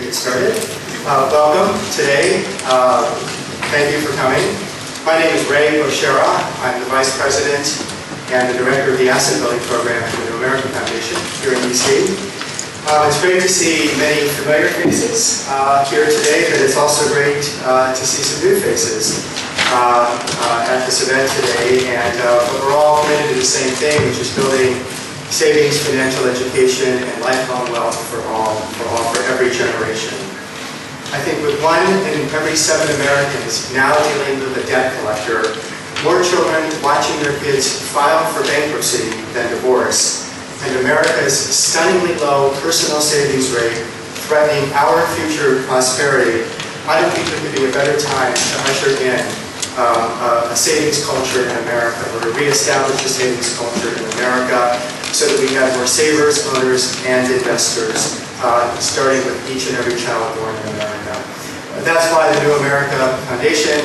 get started. Welcome today. Thank you for coming. My name is Ray O'Shara. I'm the Vice President and the Director of the Asset Building Program at the New America Foundation here in DC. It's great to see many familiar faces here today, but it's also great to see some new faces at this event today. And we're all committed to the same thing, which is building savings, financial education, and lifelong wealth for every generation. I think with 1 in every 7 Americans now dealing with a debt collector, more children watching their kids file for bankruptcy than divorce, and America's stunningly low personal savings rate threatening our future prosperity, I don't think there could be a better time to usher in a savings culture in America, or to reestablish a savings culture in America, so that we have more savers, owners, and investors, starting with each and every child born in America. That's why the New America Foundation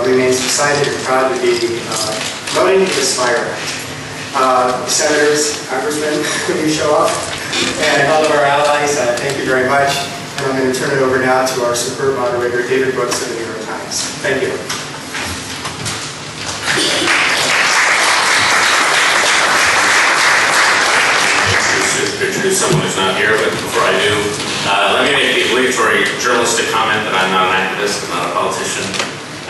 remains excited and proud to be promoting the Aspire Act. Senators, Congressmen, when you show up, and all of our allies, thank you very much. And I'm going to turn it over now to our superb moderator, David Brooks of the New York Times. Thank you. Introduce someone who's not here, but before I do, let me make the obligatory journalistic comment that I'm not an activist, I'm not a politician.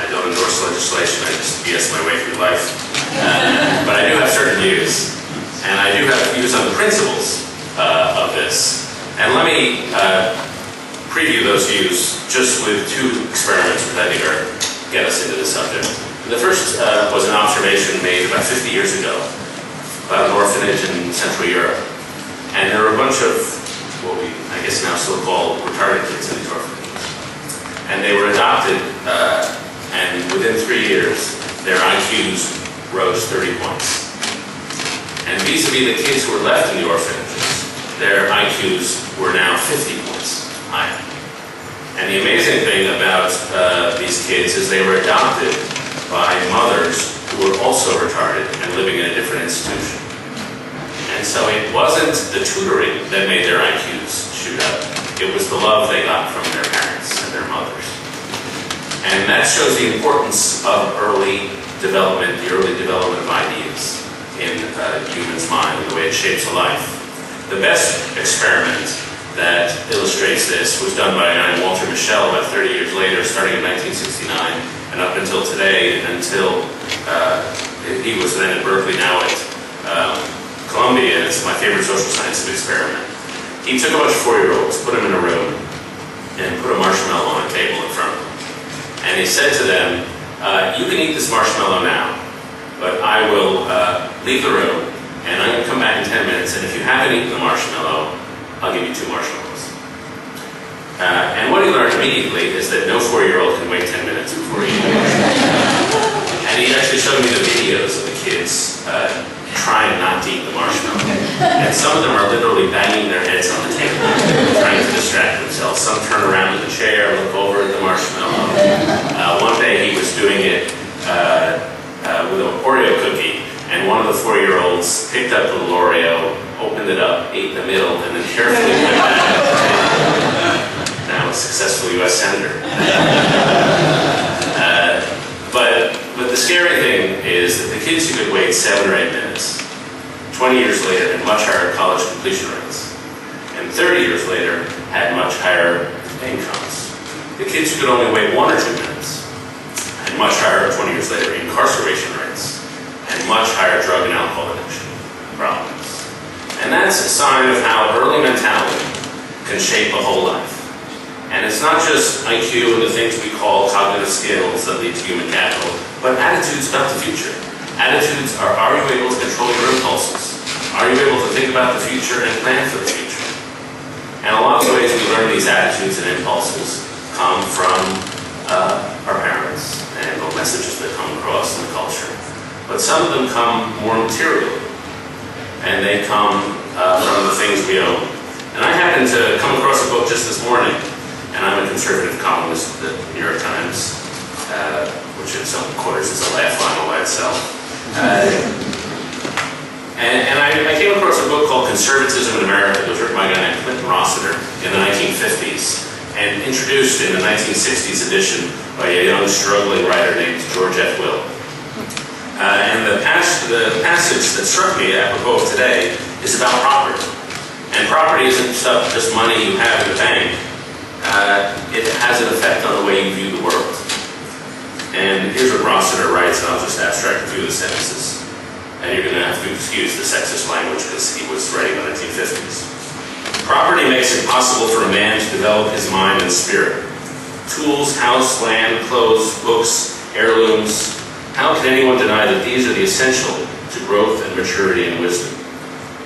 I don't endorse legislation, I just BS my way through life. But I do have certain views, and I do have views on the principles of this. And let me preview those views just with 2 experiments that I think get us into the subject. The first was an observation made about 50 years ago about an orphanage in Central Europe. And there were a bunch of what we, I guess now still call retarded kids in these orphanages. And they were adopted, and within 3 years, their IQs rose 30 points. And vis-a-vis the kids who were left in the orphanages, their IQs were now 50 points higher. And the amazing thing about these kids is they were adopted by mothers who were also retarded and living in a different institution. And so it wasn't the tutoring that made their IQs shoot up. It was the love they got from their parents and their mothers. And that shows the importance of early development, the early development of ideas in a human's mind and the way it shapes a life. The best experiment that illustrates this was done by a guy named Walter Mischel about 30 years later, starting in 1969, and up until today, until he was then at Berkeley, now at Columbia. It's my favorite social science experiment. He took a bunch of 4-year-olds, put them in a room, and put a marshmallow on a table in front of them. And he said to them, you can eat this marshmallow now, but I will leave the room, and I'm going to come back in 10 minutes, and if you haven't eaten the marshmallow, I'll give you 2 marshmallows. And what he learned immediately is that no 4-year-old can wait 10 minutes before he eats the marshmallow. And he actually showed me the videos of the kids trying not to eat the marshmallow. And some of them are literally banging their heads on the table, trying to distract themselves. Some turn around in the chair, look over at the marshmallow. One day he was doing it with an Oreo cookie, and one of the 4-year-olds picked up the little Oreo, opened it up, ate the middle, and then carefully went back. Now a successful U.S. Senator. But the scary thing is that the kids who could wait 7 or 8 minutes, 20 years later had much higher college completion rates, and 30 years later had much higher incomes. The kids who could only wait 1 or 2 minutes had much higher, 20 years later, incarceration rates, and much higher drug and alcohol addiction problems. And that's a sign of how early mentality can shape a whole life. And it's not just IQ and the things we call cognitive skills that lead to human capital, but attitudes about the future. Attitudes are you able to control your impulses? Are you able to think about the future and plan for the future? And a lot of the ways we learn these attitudes and impulses come from our parents and the messages that come across in the culture. But some of them come more materially, and they come from the things we own. And I happened to come across a book just this morning, and I'm a conservative columnist at the New York Times, which in some quarters is a laugh line all by itself. And I came across a book called Conservatism in America. It was written by a guy named Clinton Rossiter in the 1950s. and introduced in the 1960s edition by a young struggling writer named George F. Will. And the passage that struck me apropos of today is about property. And property isn't stuff, just money you have in the bank. It has an effect on the way you view the world. And here's what Rossiter writes, and I'll just abstract a few of the sentences. And you're going to have to excuse the sexist language because he was writing in the 1950s. Property makes it possible for a man to develop his mind and spirit. Tools, house, land, clothes, books, heirlooms. How can anyone deny that these are the essential to growth and maturity and wisdom?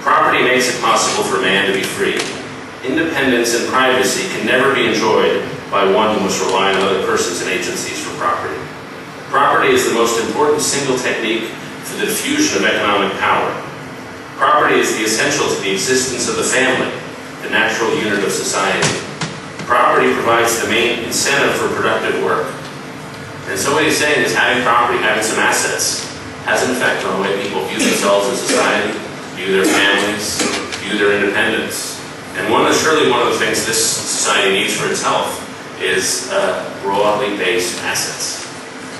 Property makes it possible for a man to be free. Independence and privacy can never be enjoyed by one who must rely on other persons and agencies for property. Property is the most important single technique for the diffusion of economic power. Property is the essential to the existence of the family, the natural unit of society. Property provides the main incentive for productive work. And so what he's saying is having property, having some assets, has an effect on the way people view themselves in society, view their families, view their independence. And surely one of the things this society needs for its health is broadly based assets.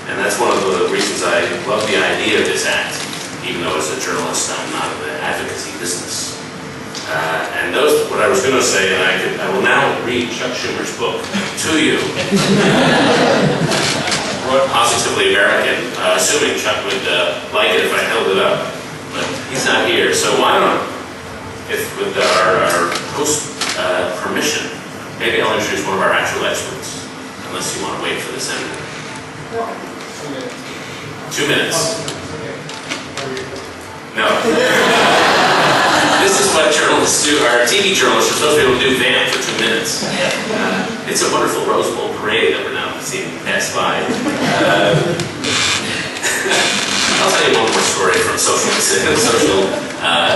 And that's one of the reasons I love the idea of this act, even though as a journalist I'm not in the advocacy business. And what I was going to say, and I will now read Chuck Schumer's book to you. Positively American, assuming Chuck would like it if I held it up. But he's not here, so why don't, with our host permission, maybe I'll introduce one of our actual experts, unless you want to wait for the senator. 2 minutes. No. This is what journalists do. Our TV journalists are supposed to be able to do VAMP for 2 minutes. It's a wonderful Rose Bowl parade that we're now seeing pass by. I'll tell you one more story from social,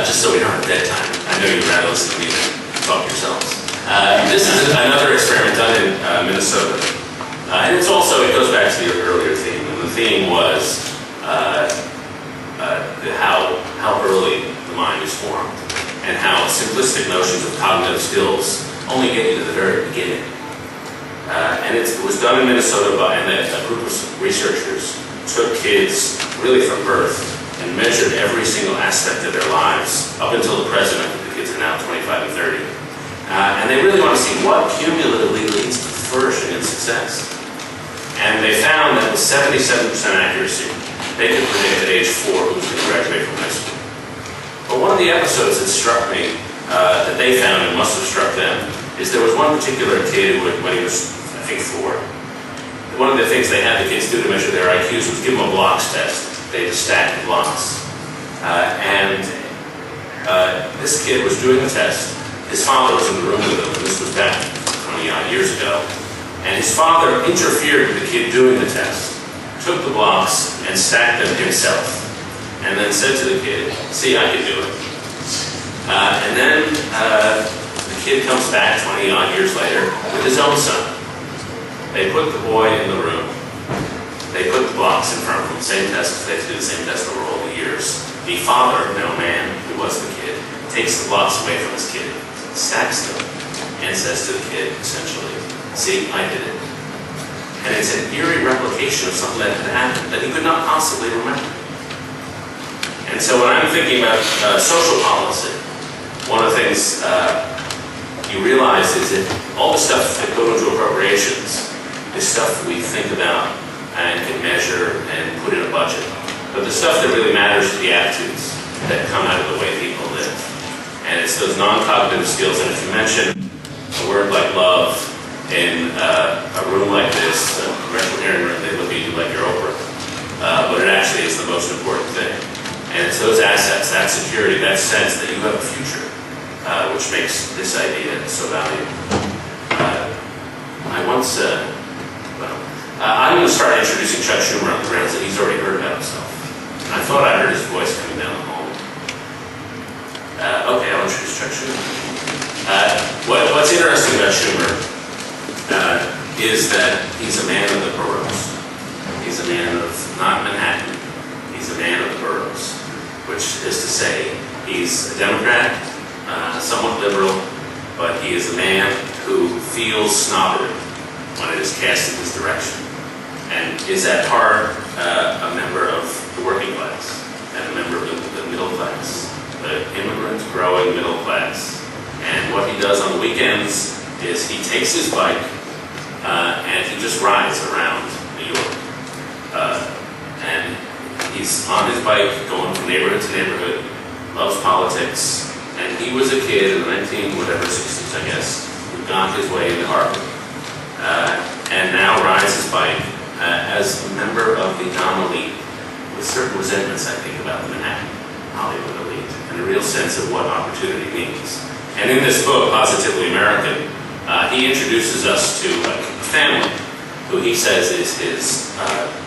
just so we don't have dead time. I know you'd rather listen to me than talk yourselves. This is another experiment done in Minnesota. And it goes back to the earlier theme. And the theme was how early the mind is formed, and how simplistic notions of cognitive skills only get you to the very beginning. And it was done in Minnesota and a group of researchers took kids really from birth and measured every single aspect of their lives up until the present. I think the kids are now 25 and 30. And they really want to see what cumulatively leads to flourishing and success. And they found that with 77% accuracy, they could predict at age 4 who was going to graduate from high school. But one of the episodes that struck me, that they found and must have struck them, is there was one particular kid who, when he was, I think, 4, one of the things they had the kids do to measure their IQs was give them a blocks test. They just stacked the blocks. This kid was doing the test. His father was in the room with him, and this was back 20-odd years ago. And his father interfered with the kid doing the test, took the blocks and stacked them himself, and then said to the kid, "See, I can do it." And then the kid comes back 20-odd years later with his own son. They put the boy in the room. They put the blocks in front of him, same test, they have to do the same test over all the years. The father, now man, who was the kid, takes the blocks away from his kid, stacks them, and says to the kid, essentially, "See, I did it." And it's an eerie replication of something that had happened that he could not possibly remember. And so when I'm thinking about social policy, one of the things you realize is that all the stuff that goes into appropriations is stuff we think about and can measure and put in a budget. But the stuff that really matters is the attitudes that come out of the way people live. And it's those non-cognitive skills. And if you mention a word like love in a room like this, a commercial hearing room, they look at you like you're Oprah. But it actually is the most important thing. And it's those assets, that security, that sense that you have a future, which makes this idea so valuable. I'm going to start introducing Chuck Schumer on the grounds that he's already heard about himself. And I thought I heard his voice coming down the hall. Okay, I'll introduce Chuck Schumer. What's interesting about Schumer is that he's a man of the boroughs. He's a man of not Manhattan. He's a man of the boroughs, which is to say he's a Democrat, somewhat liberal, but he is a man who feels snobbery when it is cast in his direction, and is at heart a member of the working class and a member of the middle class, the immigrant growing middle class. And what he does on the weekends is he takes his bike and he just rides around New York. And he's on his bike going from neighborhood to neighborhood, loves politics, and he was a kid in the 60s, I guess, who got his way into Harvard, and now rides his bike as a member of the non-elite, with certain resentments, I think, about the Manhattan Hollywood elite, and a real sense of what opportunity means. And in this book, Positively American, he introduces us to a family who he says is his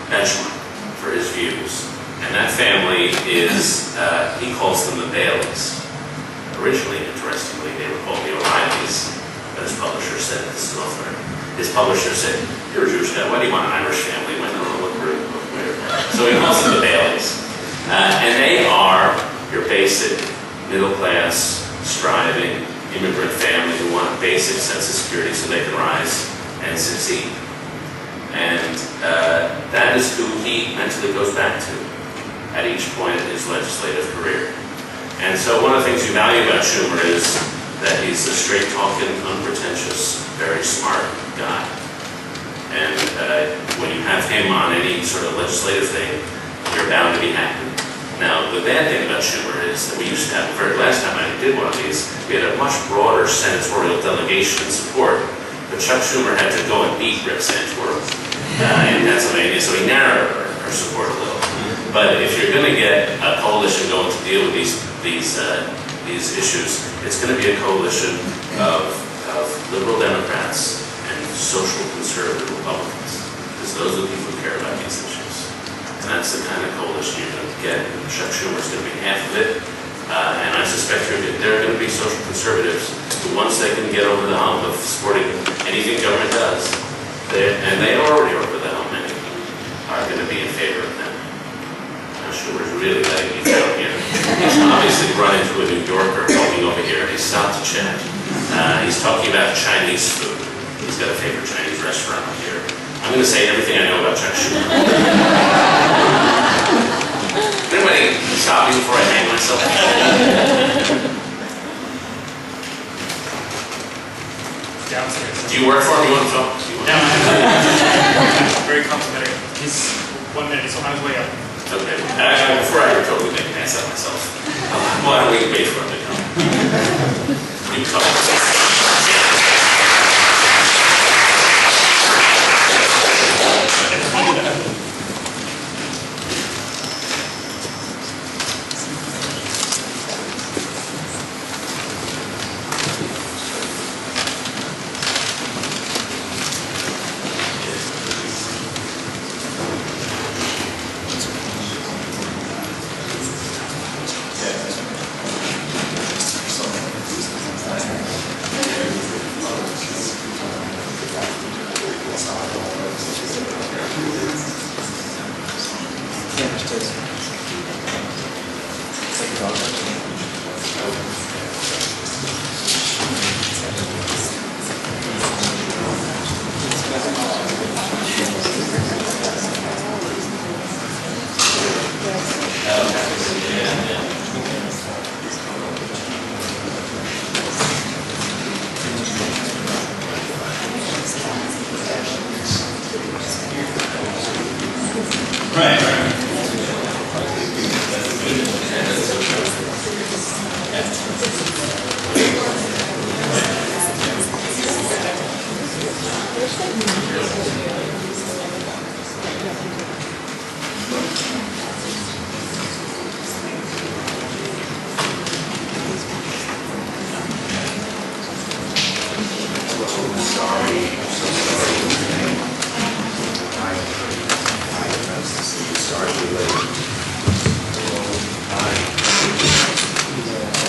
benchmark for his views. And that family is, he calls them the Baileys. Originally, interestingly, they were called the O'Reillys, but his publisher said, this is author, his publisher said, you're a Jewish guy, why do you want an Irish family? Why don't you look weird? So he calls them the Baileys. And they are your basic, middle-class, striving, immigrant family who want a basic sense of security so they can rise and succeed. And that is who he mentally goes back to at each point in his legislative career. And so one of the things you value about Schumer is that he's a straight-talking, unpretentious, very smart guy. And when you have him on any sort of legislative thing, you're bound to be happy. Now, the bad thing about Schumer is that we used to have, the very last time I did one of these, we had a much broader senatorial delegation and support, but Chuck Schumer had to go and beat Rip Santorum in Pennsylvania, so he narrowed our support a little. But if you're going to get a coalition going to deal with these issues, it's going to be a coalition of liberal Democrats and social conservative Republicans, because those are the people who care about these issues. And that's the kind of coalition you're going to get. Chuck Schumer's going to be half of it, and I suspect there are going to be social conservatives who, once they can get over the hump of supporting anything government does, and they are already over the hump, many of them are going to be in favor of them. Now, Schumer's really letting me down here. He's obviously run into a New Yorker walking over here, and he stopped to chat. He's talking about Chinese food. He's got a favorite Chinese restaurant up here. I'm going to say everything I know about Chuck Schumer. Anybody stop me before I hang myself? Downstairs. Do you work for him? You want to talk? Very complimentary. He's 1 minute, he's on his way up. Okay. Before I totally make an ass out of myself, why don't we wait for him to come? You talk.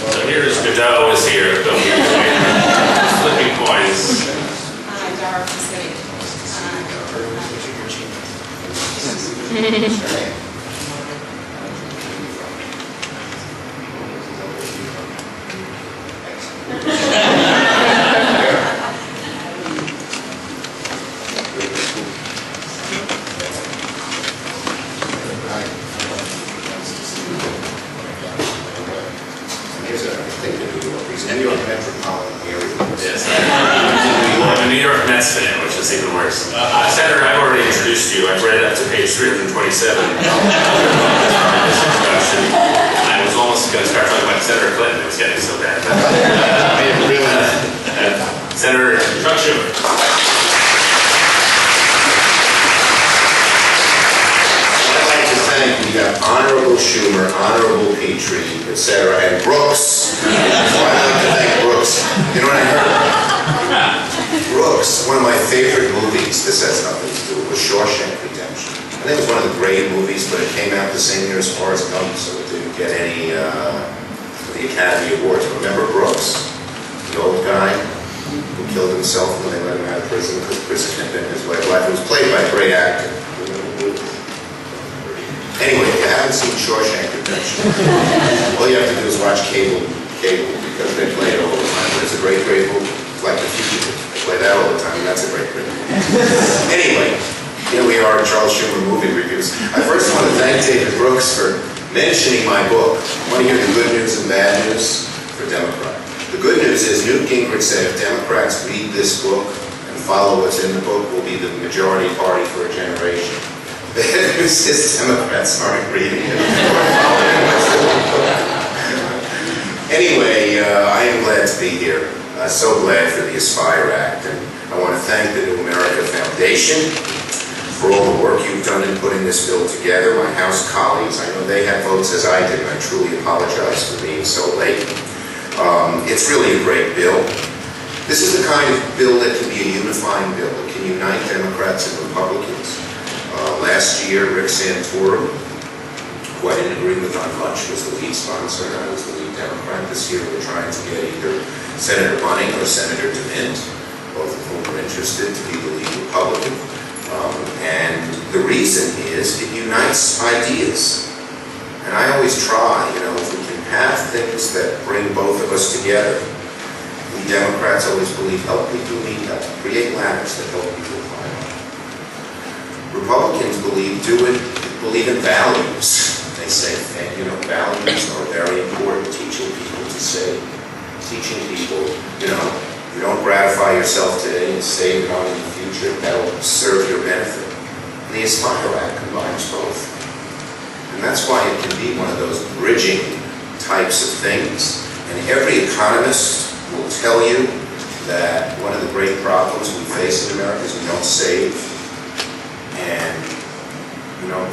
So here's Godot is here. Flipping coins. Dara from City. That's been it, which is even worse. Senator, I've already introduced you. I've read up to page 327. This introduction. I was almost going to start talking about Senator Clinton. It was getting so bad. Senator Chuck Schumer. I'd like to thank, we got Honorable Schumer, Honorable Petrie, etc., and Brooks. Why I like to thank Brooks? You know what I heard? Brooks, one of my favorite movies, this has nothing to do with Shawshank Redemption. I think it was one of the great movies, but it came out the same year as Forrest Gump, so it didn't get any of the Academy Awards. Remember Brooks, the old guy who killed himself when they let him out of prison because prison had been his way of life. It was played by a great actor. Anyway, if you haven't seen Shawshank Redemption, all you have to do is watch cable because they play it all the time. But it's a great, great movie. It's like The Fugitive. They play that all the time, and that's a great, great movie. Anyway, here we are in Charles Schumer movie reviews. I first want to thank David Brooks for mentioning my book. I want to hear the good news and bad news for Democrats. The good news is Newt Gingrich said if Democrats read this book and follow what's in the book, we'll be the majority party for a generation. The bad news is Democrats aren't reading it. Anyway, I am glad to be here. So glad for the Aspire Act, and I want to thank the New America Foundation for all the work you've done in putting this bill together. My House colleagues, I know they had votes as I did, and I truly apologize for being so late. It's really a great bill. This is the kind of bill that can be a unifying bill. It can unite Democrats and Republicans. Last year, Rick Santorum, who I didn't agree with on much, was the lead sponsor, and I was the lead Democrat. This year, we're trying to get either Senator Bunning or Senator DeMint, both of whom are interested to be the lead Republican. And the reason is it unites ideas. And I always try, if we can have things that bring both of us together. We Democrats always believe help people who need help, create ladders that help people climb up. Republicans believe in values. They say, values are very important, teaching people to save. Teaching people, you don't gratify yourself today and save it on in the future, that'll serve your benefit. And the Aspire Act combines both. And that's why it can be one of those bridging types of things. And every economist will tell you that one of the great problems we face in America is we don't save. And,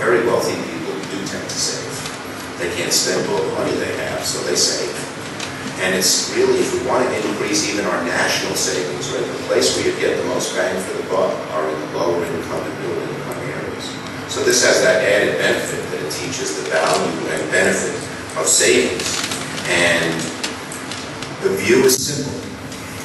very wealthy people do tend to save. They can't spend all the money they have, so they save. And it's really, if we want to increase even our national savings rate, the place where you get the most bang for the buck are in the lower income and middle income areas. So this has that added benefit that it teaches the value and benefit of savings. And the view is simple.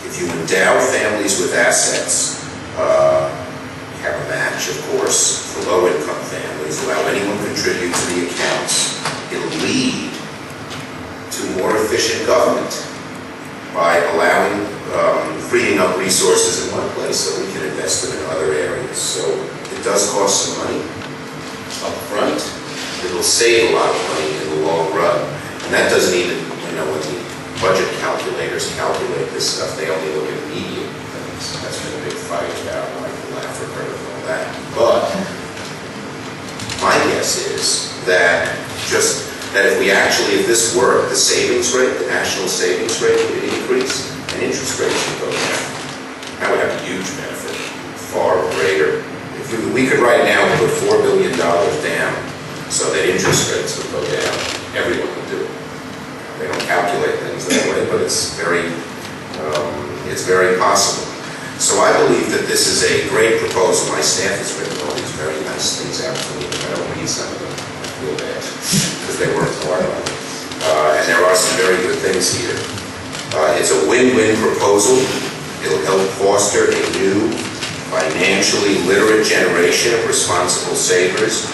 If you endow families with assets, you have a match, of course, for low-income families, allow anyone to contribute to the accounts. It'll lead to more efficient government by allowing, freeing up resources in one place so we can invest them in other areas. So it does cost some money up front. It'll save a lot of money in the long run. And that doesn't even, when the budget calculators calculate this stuff, they only look at immediate things. That's been a big fight about, like Africa and all that. But my guess is that if this worked, the savings rate, the national savings rate would increase and interest rates would go down. That would have a huge benefit, far greater. If we could right now put $4 billion down so that interest rates would go down, everyone would do it. They don't calculate things that way, but it's very possible. So I believe that this is a great proposal. My staff has written all these very nice things out for me. I don't read some of them. I feel bad because they worked hard on it. And there are some very good things here. It's a win-win proposal. It'll help foster a new, financially literate generation of responsible savers,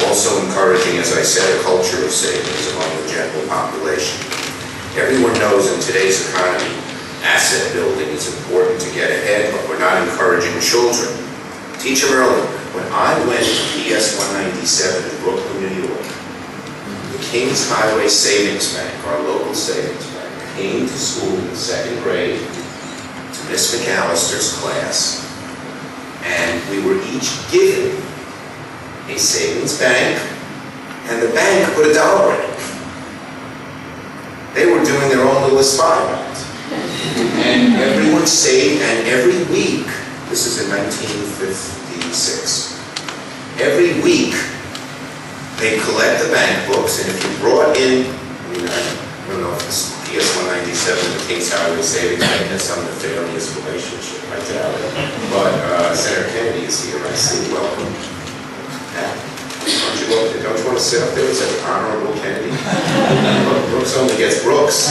also encouraging, as I said, a culture of savings among the general population. Everyone knows in today's economy, asset building is important to get ahead, but we're not encouraging children. Teach them early. When I went to PS 197 in Brooklyn, New York, the King's Highway Savings Bank, our local savings bank, came to school in the second grade to Miss McAllister's class each given a savings bank, and the bank put $1 in it. They were doing their own little experiment. And everyone saved, and every week, this is in 1956, every week they collect the bank books, and if you brought in, I don't know if it's PS 197, the King's Highway Savings Bank has some nefarious relationship, I doubt it. But Senator Kennedy is here, I see, welcome. Don't you want to sit up there and say Honorable Kennedy? Brooks only gets Brooks.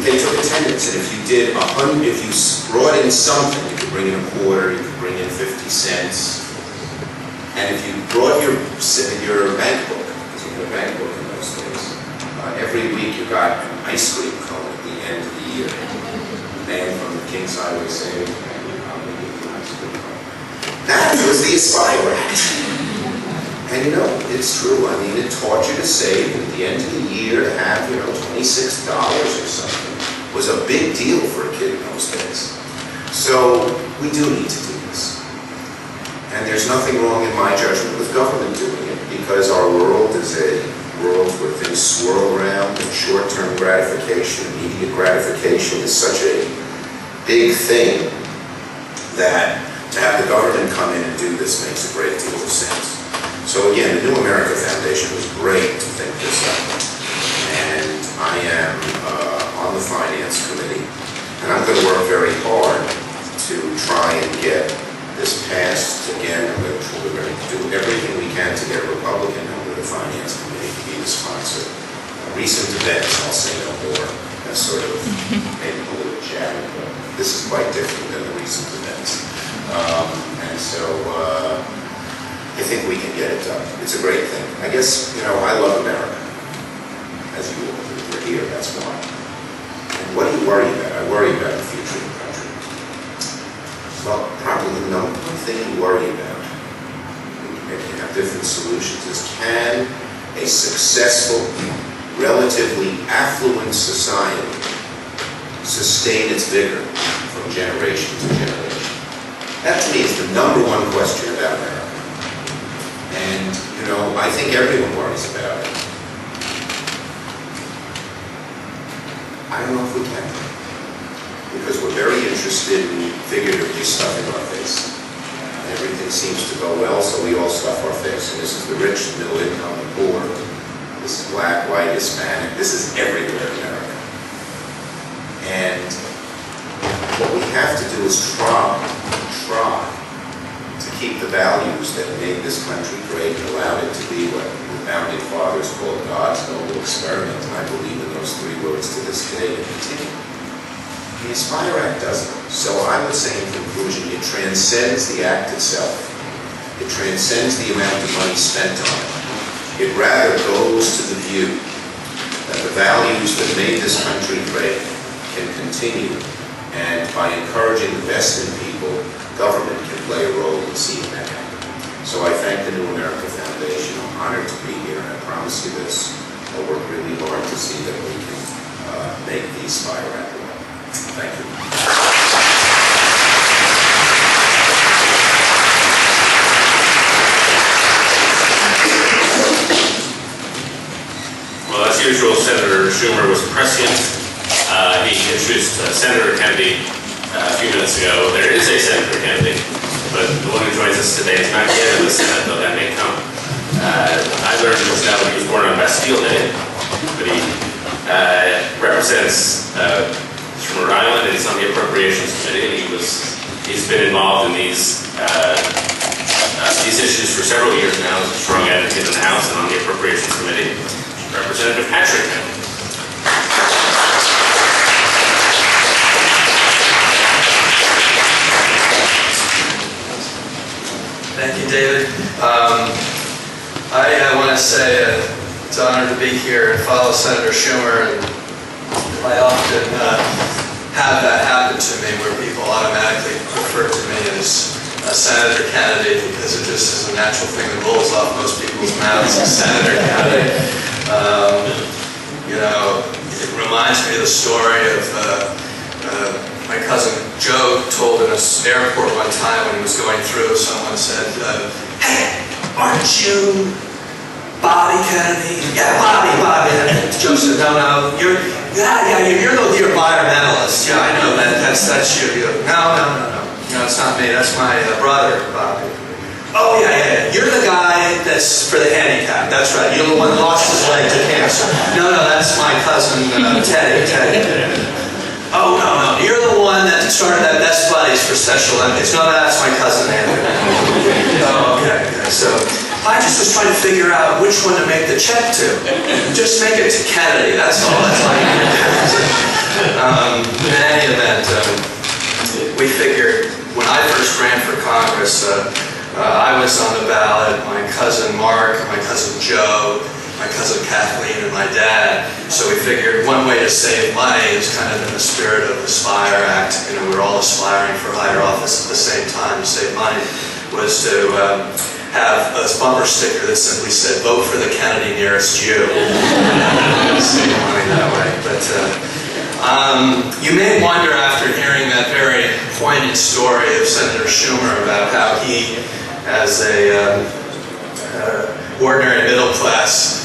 They took attendance, and if you did if you brought in something, you could bring in a quarter, you could bring in 50 cents, and if you brought your bank book, because you had a bank book in those days, every week you got an ice cream cone at the end of the year. The man from the King's Highway Savings Bank would come and give you an ice cream cone. That was the Aspire Act. And it's true. I mean, it taught you to save at the end of the year to have, $26 or something. It was a big deal for a kid in those days. So we do need to do this. And there's nothing wrong in my judgment with government doing it, because our world is a world where things swirl around, and short-term gratification, immediate gratification is such a big thing that to have the government come in and do this makes a great deal of sense. So again, the New America Foundation was great to think this up. And I am on the Finance Committee, and I'm going to work very hard to try and get this passed. Again, we're going to do everything we can to get a Republican member of the Finance Committee to be the sponsor. Recent events, I'll say no more, that's sort of maybe a little jabbing, but this is quite different than the recent events. And so I think we can get it done. It's a great thing. I guess, I love America. As you all do. We're here, that's why. And what do you worry about? I worry about the future of the country. Well, probably the number one thing you worry about, and you have different solutions, is can a successful, relatively affluent society sustain its vigor from generation to generation? That to me is the number one question about America. And, I think everyone worries about it. I don't know if we can. Because we're very interested in figuratively stuffing our face. Everything seems to go well, so we all stuff our face. And this is the rich, the middle income, the poor. This is black, white, Hispanic. This is everywhere in America. And what we have to do is try to keep the values that made this country great and allowed it to be what the founding fathers called God's noble experiment. And I believe in those three words to this day to continue. The Aspire Act doesn't. So I would say in conclusion, it transcends the act itself. It transcends the amount of money spent on it. It rather goes to the view that the values that made this country great can continue. And by encouraging the best in people, government can play a role in seeing that happen. So I thank the New America Foundation. I'm honored to be here, and I promise you this. I'll work really hard to see that we can make the Aspire Act work. Thank you. Well, as usual, Senator Schumer was prescient. He introduced Senator Kennedy a few minutes ago. There is a Senator Kennedy, but the one who joins us today is not yet in the Senate, though that may come. I learned just now that he was born on Bastille Day, but he represents Rhode Island, and he's on the Appropriations Committee, and he's been involved in these issues for several years now as a strong advocate in the House and on the Appropriations Committee. Representative Patrick Kennedy. Thank you, David. I want to say it's an honor to be here and follow Senator Schumer. And I often have that happen to me where people automatically refer to me as Senator Kennedy because it just is a natural thing that rolls off most people's mouths, Senator Kennedy. It reminds me of the story of my cousin Joe told in an airport one time when he was going through, someone said, "Hey, aren't you Bobby Kennedy?" "Yeah, Bobby. And Joe said, "No, you're the environmentalist." "Yeah, I know that's you." No. No, it's not me. That's my brother, Bobby." "Oh, yeah. You're the guy that's for the handicap. That's right. You're the one that lost his leg to cancer." No, that's my cousin Teddy. "Oh, no. You're the one that started that Best Buddies for Special Olympics." "No, that's my cousin Andrew." "Oh, okay. So I just was trying to figure out which one to make the check to. Just make it to Kennedy. That's all. That's all. In any event, we figured when I first ran for Congress, I was on the ballot, my cousin Mark, my cousin Joe, my cousin Kathleen, and my dad. So we figured one way to save money is kind of in the spirit of the Aspire Act. We're all aspiring for higher office at the same time to save money, was to have a bumper sticker that simply said, "Vote for the Kennedy nearest you." Save money that way. But you may wonder, after hearing that very poignant story of Senator Schumer about how he, as a ordinary middle-class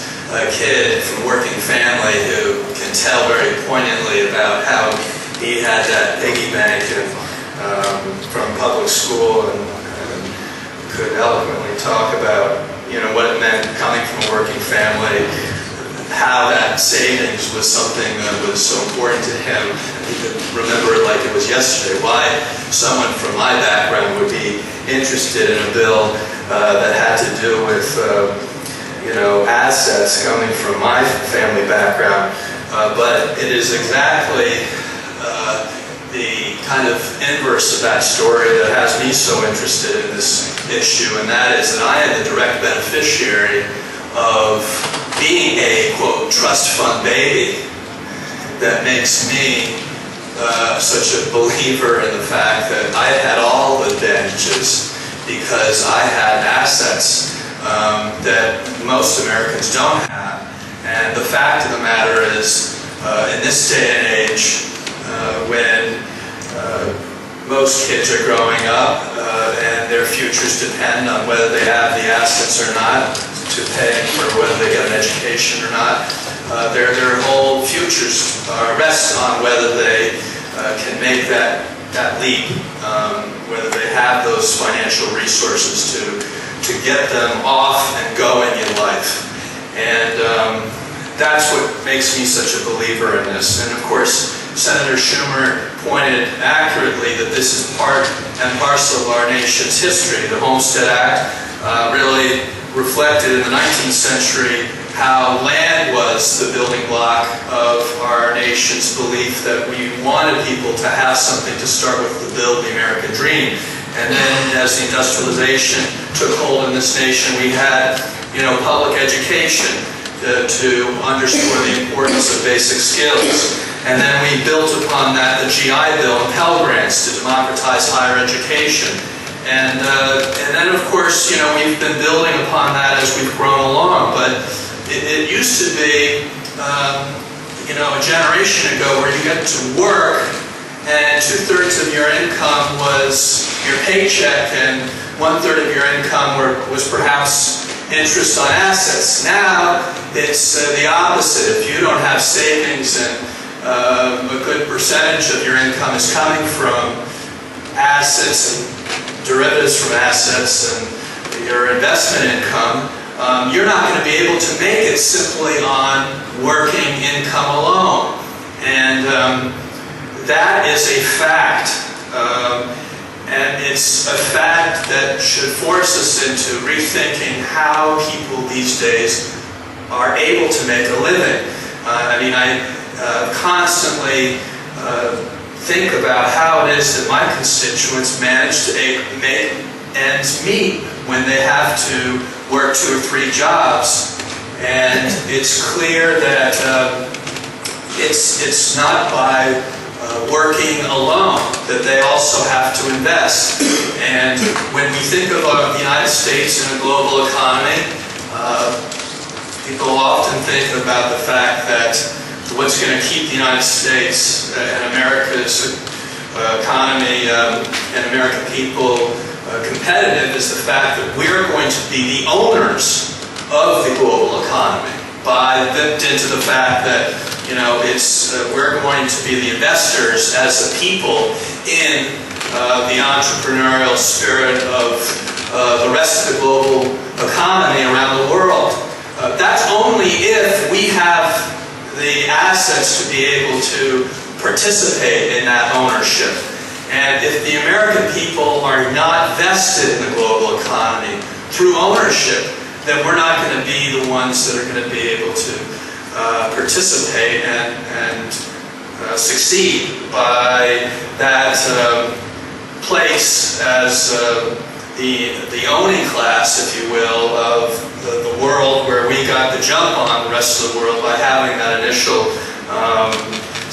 kid from a working family who can tell very poignantly about how he had that piggy bank from public school and could eloquently talk about what it meant coming from a working family, how that savings was something that was so important to him. He could remember it like it was yesterday. Why someone from my background would be interested in a bill that had to do with assets coming from my family background. But it is exactly the kind of inverse of that story that has me so interested in this issue, and that is that I am the direct beneficiary of being a, quote, trust fund baby that makes me such a believer in the fact that I had all the advantages because I had assets that most Americans don't have. And the fact of the matter is, in this day and age, when most kids are growing up and their futures depend on whether they have the assets or not to pay for whether they get an education or not, their whole futures rest on whether they can make that leap, whether they have those financial resources to get them off and going in life. And that's what makes me such a believer in this. And of course, Senator Schumer pointed accurately that this is part and parcel of our nation's history. The Homestead Act really reflected in the 19th century how land was the building block of our nation's belief that we wanted people to have something to start with to build the American dream. And then as the industrialization took hold in this nation, we had, public education to underscore the importance of basic skills. And then we built upon that the GI Bill and Pell Grants to democratize higher education. And then, of course, we've been building upon that as we've grown along. But it used to be, a generation ago where you get to work and 2/3 of your income was your paycheck and 1/3 of your income was perhaps interest on assets. Now it's the opposite. If you don't have savings and a good percentage of your income is coming from assets and derivatives from assets and your investment income, you're not going to be able to make it simply on working income alone. And that is a fact. And it's a fact that should force us into rethinking how people these days are able to make a living. I constantly think about how it is that my constituents manage to make ends meet when they have to work 2 or 3 jobs. And it's clear that it's not by working alone, that they also have to invest. And when we think of the United States in a global economy, people often think about the fact that what's going to keep the United States and America's economy and American people competitive is the fact that we're going to be the owners of the global economy, built into the fact that we're going to be the investors as a people in the entrepreneurial spirit of the rest of the global economy around the world. That's only if we have the assets to be able to participate in that ownership. And if the American people are not vested in the global economy through ownership, then we're not going to be the ones that are going to be able to participate and succeed by that place as the owning class, if you will, of the world, where we got the jump on the rest of the world by having that initial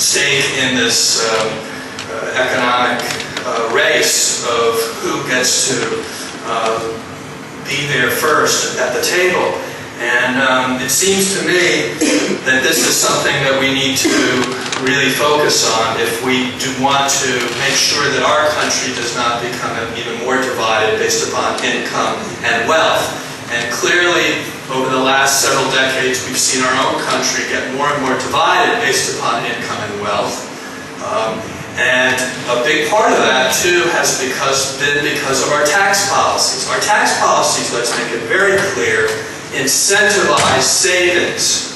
stake in this economic race of who gets to be there first at the table. And it seems to me that this is something that we need to really focus on if we do want to make sure that our country does not become even more divided based upon income and wealth. And clearly, over the last several decades, we've seen our own country get more and more divided based upon income and wealth. And a big part of that, too, has been because of our tax policies. Our tax policies, let's make it very clear, incentivize savings,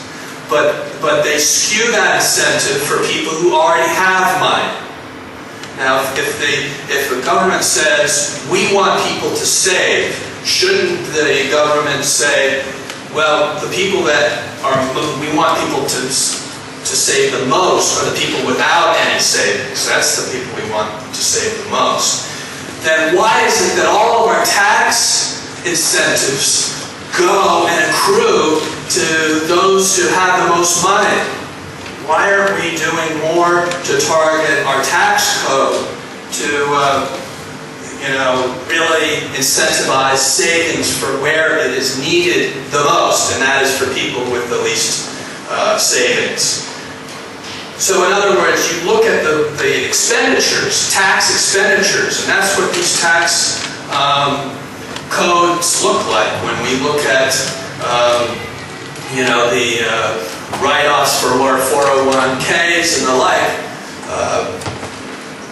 but they skew that incentive for people who already have money. Now, if the government says, we want people to save, shouldn't the government say, well, the people that we want people to save the most are the people without any savings. That's the people we want to save the most. Then why is it that all of our tax incentives go and accrue to those who have the most money? Why aren't we doing more to target our tax code to really incentivize savings for where it is needed the most, and that is for people with the least savings? So in other words, you look at the expenditures, tax expenditures, and that's what these tax codes look like. When we look at the write-offs for our 401ks and the like,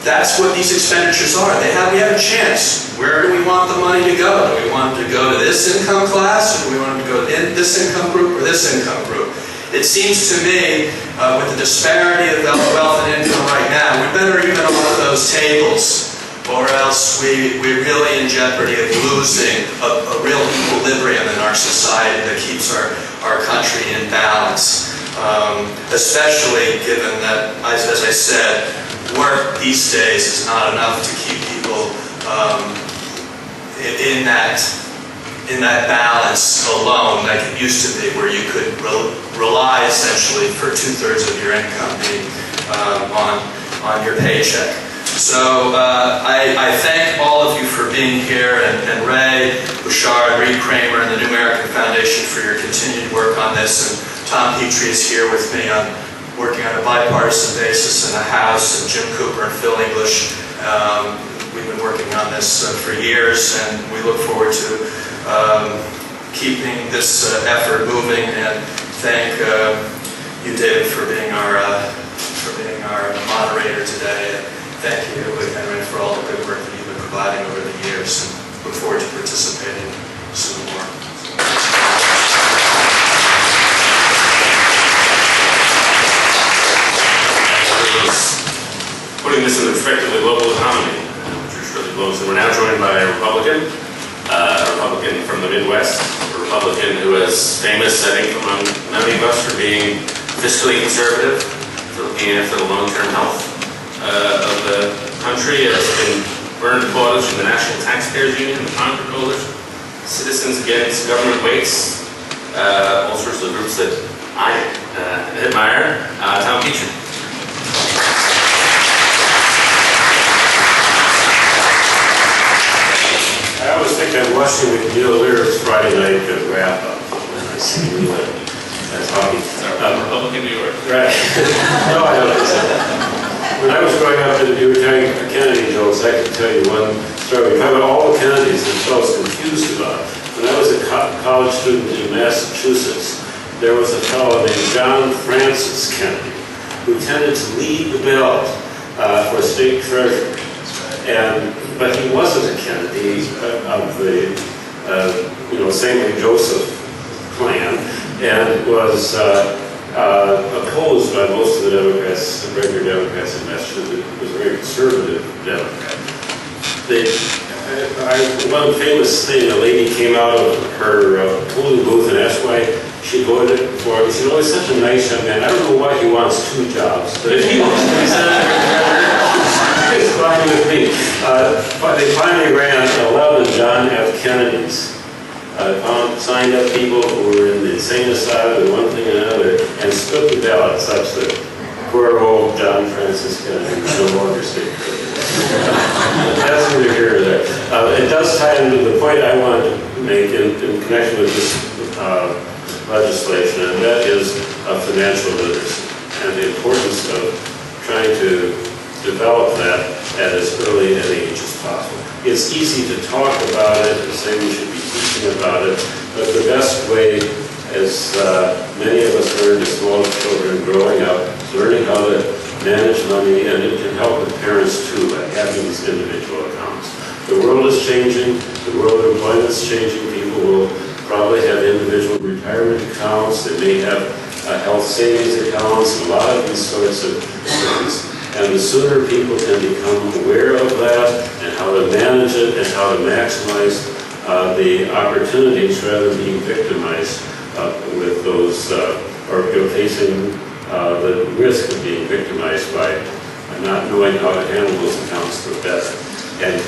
that's what these expenditures are. We have a chance. Where do we want the money to go? Do we want it to go to this income class, or do we want it to go to this income group or this income group? It seems to me, with the disparity of wealth and income right now, we better even off those tables, or else we're really in jeopardy of losing a real equilibrium in our society that keeps our country in balance. Especially given that, as I said, work these days is not enough to keep people in that balance alone like it used to be, where you could rely essentially for 2/3 of your income being on your paycheck. So I thank all of you for being here, and Ray, Bouchard, Reed Kramer, and the New American Foundation for your continued work on this. And Tom Petrie is here with me on working on a bipartisan basis in the House, and Jim Cooper and Phil English. We've been working on this for years, and we look forward to keeping this effort moving. And thank you, David, for being our moderator today. And thank you, Henry, for all the good work that you've been providing over the years. And look forward to participating soon more. Putting this in the perspective of the global economy, which is really blows. And we're now joined by a Republican from the Midwest, a Republican who is famous, I think, among many of us for being fiscally conservative, for looking after the long-term health of the country. Has been earned applause from the National Taxpayers Union, the Concord Coalition, Citizens Against Government Waste, all sorts of groups that I admire. Tom Petrie. I always think I'm watching the Gil Lear's Friday night wrap-up when I see you as hockey. Republican New York. Right. No, I don't. When I was was growing up and you were telling Kennedy jokes, I can tell you one story. We talk about all the Kennedys that I was confused about. When I was a college student in Massachusetts, there was a fellow named John Francis Kennedy who tended to lead the ballot for state treasurer. But he wasn't a Kennedy of the St. Joseph clan, and was opposed by most of the Democrats, the regular Democrats in Massachusetts. It was a very conservative Democrat. One famous thing, a lady came out of her polling booth and asked why she voted for him. She said, "Oh, he's such a nice young man. I don't know why he wants 2 jobs, but if he wants to be senator, it's fine with me." But they finally ran 11 John F. Kennedys. Signed up people who were in the insane asylum, one thing and another, and split the ballot such that poor old John Francis Kennedy was no longer state president. That's neither here or there. It does tie into the point I wanted to make in connection with this legislation, and that is financial literacy and the importance of trying to develop that at as early an age as possible. It's easy to talk about it and say we should be teaching about it, but the best way, as many of us learned as small children growing up, learning how to manage money, and it can help with parents too, by having these individual accounts. The world is changing, the world of employment is changing. People will probably have individual retirement accounts, they may have health savings accounts, a lot of these sorts of things. And the sooner people can become aware of that and how to manage it and how to maximize the opportunities rather than being victimized with those, or facing the risk of being victimized by not knowing how to handle those accounts the best. And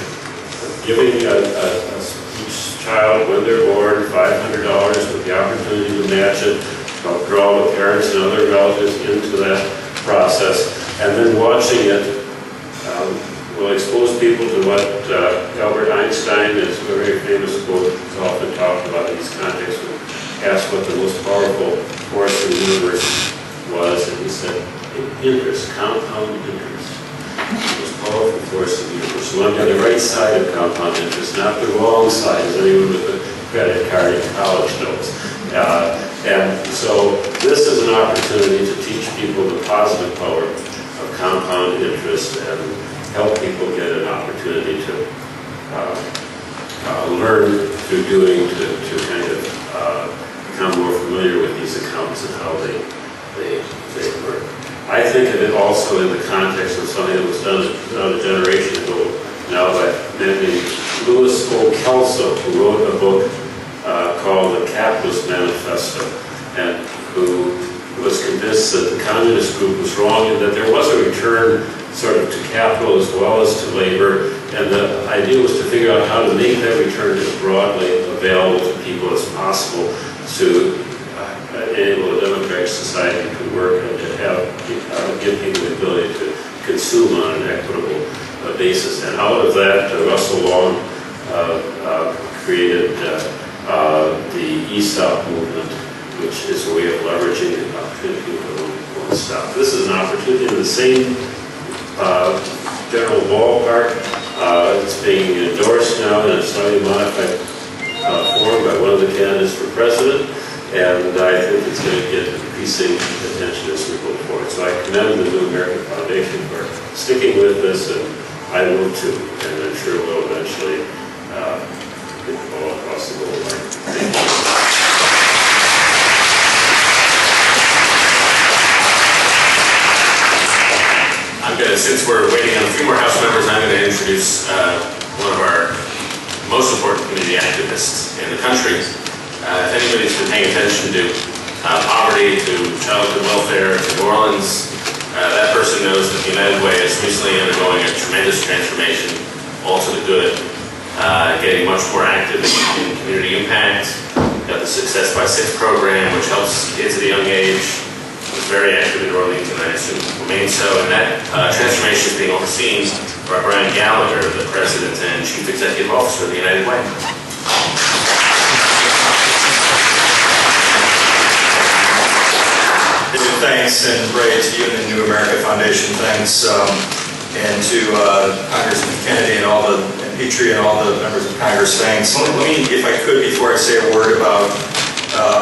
giving each child, when they're born, $500 with the opportunity to match it, help draw the parents and other relatives into that process, and then watching it will expose people to what Albert Einstein, is a very famous quote, is often talked about in these contexts, asked what the most powerful force in the universe was, and he said, interest, compound interest. The most powerful force in the universe. So on the right side of compound interest, not the wrong side, as anyone with a credit card in college knows. And so this is an opportunity to teach people the positive power of compound interest and help people get an opportunity to learn through doing, to kind of become more familiar with these accounts and how they work. I think of it also in the context of something that was done about a generation ago now by a man named Louis O. Kelso, who wrote a book called The Capitalist Manifesto, and who was convinced that the communist group was wrong and that there was a return sort of to capital as well as to labor, and the idea was to figure out how to make that return as broadly available to people as possible to enable a democratic society to work and to have give people the ability to consume on an equitable basis. And out of that, Russell Long created the ESOP movement, which is a way of leveraging the opportunity people won't stop. This is an opportunity in the same general ballpark. It's being endorsed now in a slightly modified form by one of the candidates for president, and I think it's going to get increasing attention as we go forward. So I commend the New American Foundation for sticking with this, and I will too, and I'm sure we'll eventually get all across the world. Thank you. Since we're waiting on a few more House members, I'm going to introduce one of our most important community activists in the country. If anybody's been paying attention to poverty, to childhood welfare, to New Orleans, that person knows that the United Way is recently undergoing a tremendous transformation, all to the good, getting much more active in community impact. Got the Success by Six program, which helps kids at a young age. Was very active in New Orleans, and I assume remains so. And that transformation is being overseen by Brian Gallagher, the President and Chief Executive Officer of the United Way. Thanks, and Ray, to you and the New America Foundation, thanks. and to Congressman Kennedy and Petrie and all the members of Congress, thanks. Let me, if I could, before I say a word about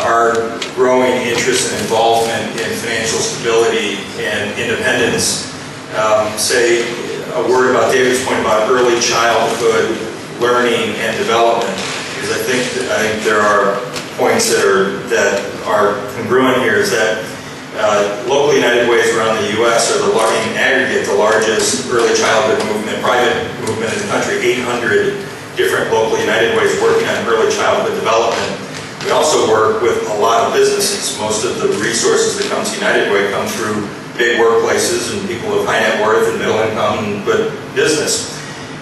our growing interest and involvement in financial stability and independence, say a word about David's point about early childhood learning and development, because I think there are points that are congruent here. Is that local United Ways around the U.S. are in aggregate the largest early childhood movement, private movement in the country. 800 different local United Ways working on early childhood development. We also work with a lot of businesses. Most of the resources that come to United Way come through big workplaces and people of high net worth and middle income and good business.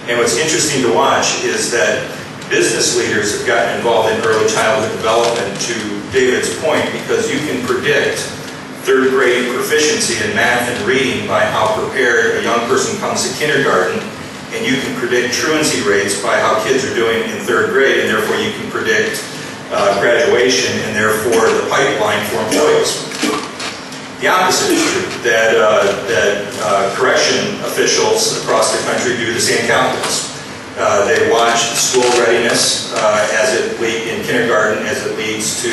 And what's interesting to watch is that business leaders have gotten involved in early childhood development, to David's point, because you can predict third grade proficiency in math and reading by how prepared a young person comes to kindergarten, and you can predict truancy rates by how kids are doing in third grade, and therefore you can predict graduation and therefore the pipeline for employees. The opposite is true, that correction officials across the country do the same calculus. They watch school readiness in kindergarten as it leads to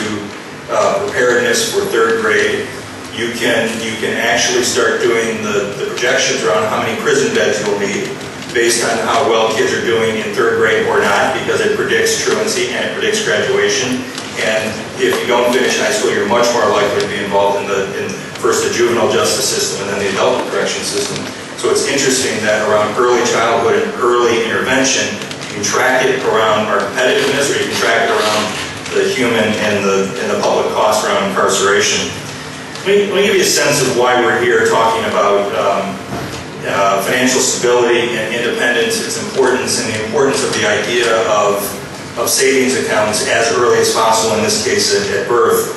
preparedness for third grade. You can actually start doing the projections around how many prison beds you'll need based on how well kids are doing in third grade or not, because it predicts truancy and it predicts graduation. And if you don't finish high school, you're much more likely to be involved in first the juvenile justice system and then the adult correction system. So it's interesting that around early childhood and early intervention, you can track it around our competitiveness, or you can track it around the human and the public cost around incarceration. Let me give you a sense of why we're here talking about financial stability and independence, its importance, and the importance of the idea of savings accounts as early as possible, in this case at birth.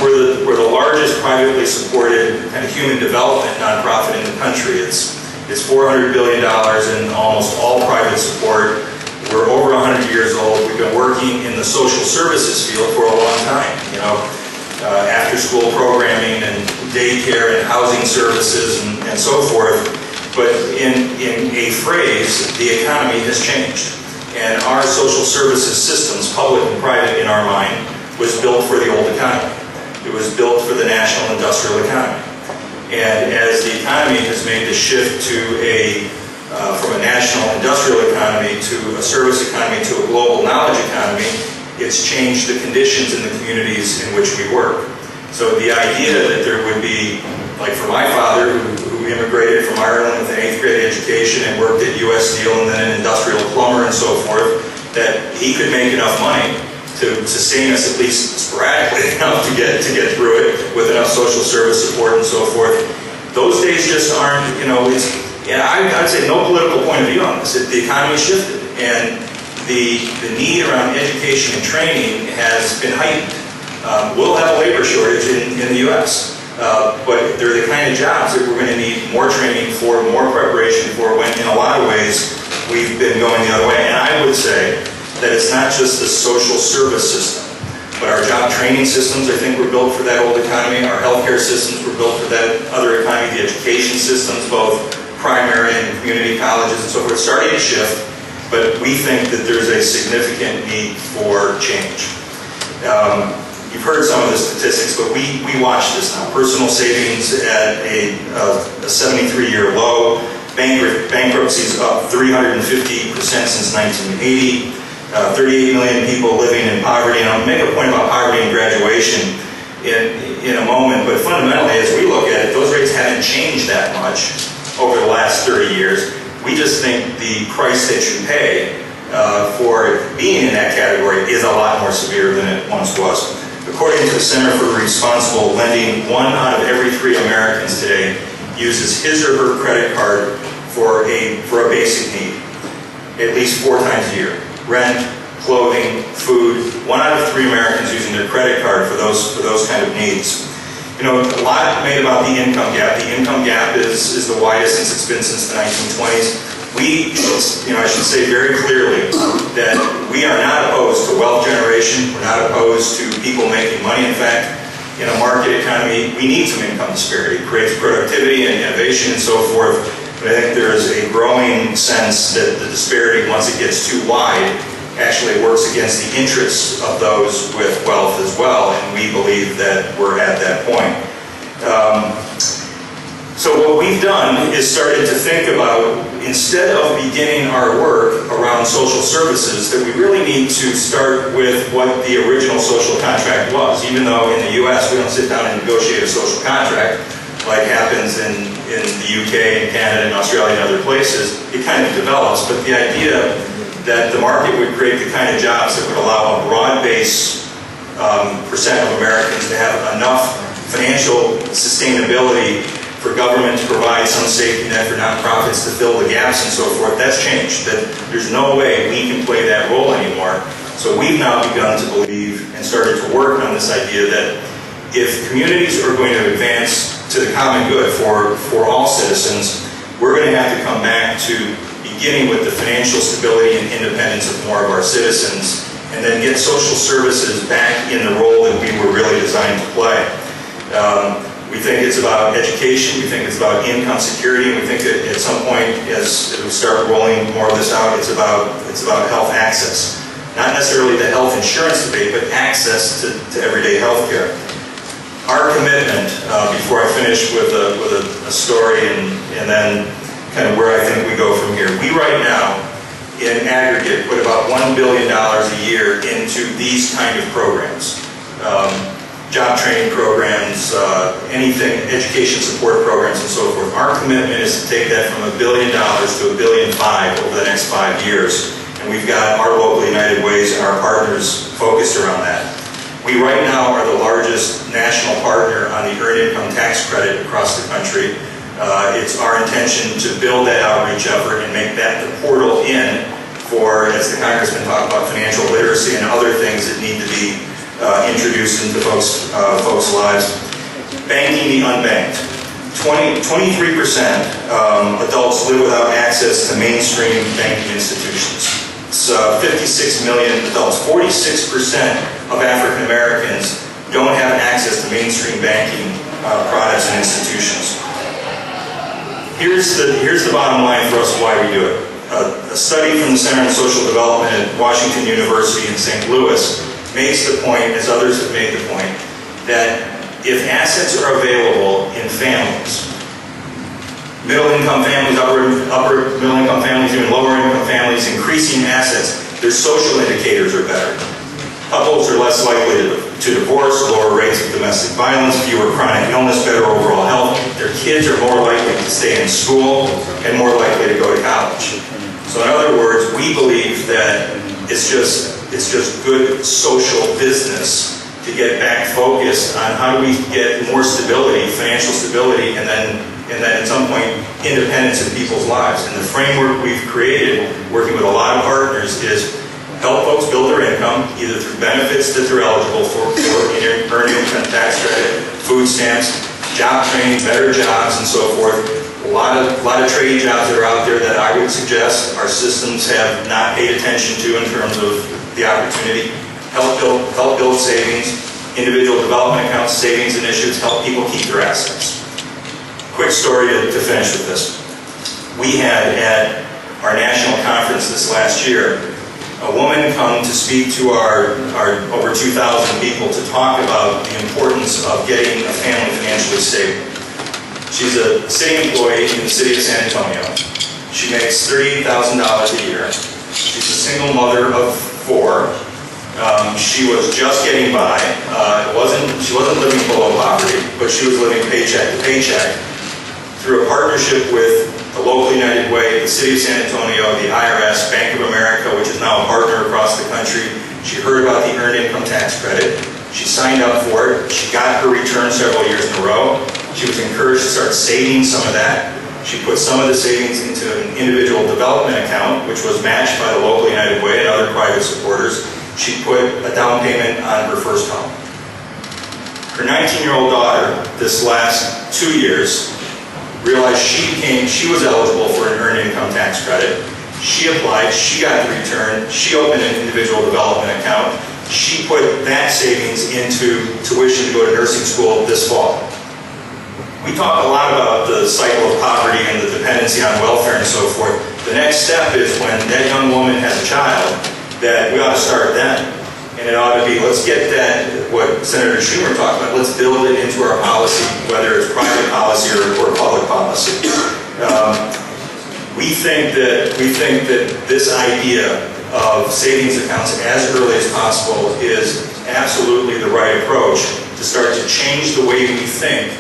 We're the largest privately supported kind of human development nonprofit in the country. It's $400 billion in almost all private support. We're over 100 years old. We've been working in the social services field for a long time. After school programming and daycare and housing services and so forth. But in a phrase, the economy has changed. And our social services systems, public and private in our mind, was built for the old economy. It was built for the national industrial economy. And as the economy has made the shift to from a national industrial economy to a service economy to a global knowledge economy, it's changed the conditions in the communities in which we work. So the idea that there would be, like for my father, who immigrated from Ireland with an 8th grade education and worked at U.S. Steel and then an industrial plumber and so forth, that he could make enough money to sustain us at least sporadically enough to get through it with enough social service support and so forth. Those days just aren't, I'd say no political point of view on this. The economy shifted, and the need around education and training has been heightened. We'll have a labor shortage in the U.S., but they're the kind of jobs that we're going to need more training for, more preparation for, when in a lot of ways we've been going the other way. And I would say that it's not just the social service system, but our job training systems, I think, were built for that old economy. Our healthcare systems were built for that other economy. The education systems, both primary and community colleges and so forth, starting to shift, but we think that there's a significant need for change. You've heard some of the statistics, but we watch this now. Personal savings at a 73-year low. Bankruptcies up 350% since 1980. 38 million people living in poverty. And I'll make a point about poverty and graduation in a moment, but fundamentally, as we look at it, those rates haven't changed that much over the last 30 years. We just think the price that you pay for being in that category is a lot more severe than it once was. According to the Center for Responsible Lending, 1 out of every 3 Americans today uses his or her credit card for a basic need, at least 4 times a year. Rent, clothing, food. 1 out of 3 Americans using their credit card for those kind of needs. A lot made about the income gap. The income gap is the widest it's been since the 1920s. I should say very clearly that we are not opposed to wealth generation. We're not opposed to people making money. In fact, in a market economy, we need some income disparity. It creates productivity and innovation and so forth. But I think there's a growing sense that the disparity, once it gets too wide, actually works against the interests of those with wealth as well, and we believe that we're at that point. So what we've done is started to think about, instead of beginning our work around social services, that we really need to start with what the original social contract was. Even though in the US we don't sit down and negotiate a social contract like happens in the UK and Canada and Australia and other places, it kind of develops. But the idea that the market would create the kind of jobs that would allow a broad-based percent of Americans to have enough financial sustainability for government to provide some safety net for nonprofits to fill the gaps and so forth, that's changed. That there's no way we can play that role anymore. So we've now begun to believe and started to work on this idea that if communities are going to advance to the common good for all citizens, we're going to have to come back to beginning with the financial stability and independence of more of our citizens, and then get social services back in the role that we were really designed to play. We think it's about education, we think it's about income security, and we think that at some point, as we start rolling more of this out, it's about health access. Not necessarily the health insurance debate, but access to everyday health care. Our commitment, before I finish with a story and then kind of where I think we go from here. We right now, in aggregate, put about $1 billion a year into these kind of programs. Job training programs, anything, education support programs and so forth. Our commitment is to take that from $1 billion to $1.5 billion over the next 5 years. And we've got our local United Ways and our partners focused around that. We right now are the largest national partner on the Earned Income Tax Credit across the country. It's our intention to build that outreach effort and make that the portal in for, as the Congressman talked about, financial literacy and other things that need to be introduced into folks' lives. Banking the unbanked. 23% adults live without access to mainstream banking institutions. It's 56 million adults. 46% of African Americans don't have access to mainstream banking products and institutions. Here's the bottom line for us why we do it. A study from the Center on Social Development at Washington University in St. Louis makes the point, as others have made the point, that if assets are available in families, middle-income families, upper middle-income families, even lower-income families, increasing assets, their social indicators are better. Couples are less likely to divorce, lower rates of domestic violence, fewer chronic illness, better overall health. Their kids are more likely to stay in school and more likely to go to college. So in other words, we believe that it's just good social business to get back focused on how do we get more stability, financial stability, and then at some point, independence in people's lives. And the framework we've created, working with a lot of partners, is help folks build their income, either through benefits that they're eligible for Earned Income Tax Credit, food stamps, job training, better jobs, and so forth. A lot of trade jobs that are out there that I would suggest our systems have not paid attention to in terms of the opportunity. Help build savings, individual development accounts, savings initiatives, help people keep their assets. Quick story to finish with this. We had at our national conference this last year, a woman come to speak to our over 2,000 people to talk about the importance of getting a family financially stable. She's a city employee in the city of San Antonio. She makes $38,000 a year. She's a single mother of 4. She was just getting by. She wasn't living below poverty, but she was living paycheck to paycheck. Through a partnership with the local United Way, the City of San Antonio, the IRS, Bank of America, which is now a partner across the country, she heard about the Earned Income Tax Credit. She signed up for it. She got her return several years in a row. She was encouraged to start saving some of that. She put some of the savings into an individual development account, which was matched by the local United Way and other private supporters. She put a down payment on her first home. Her 19-year-old daughter, this last 2 years, realized she was eligible for an Earned Income Tax Credit. She applied, she got the return, she opened an individual development account. She put that savings into tuition to go to nursing school this fall. We talk a lot about the cycle of poverty and the dependency on welfare and so forth. The next step is when that young woman has a child, that we ought to start then. And it ought to be, let's get that, what Senator Schumer talked about, let's build it into our policy, whether it's private policy or public policy. We think that this idea of savings accounts as early as possible is absolutely the right approach to start to change the way we think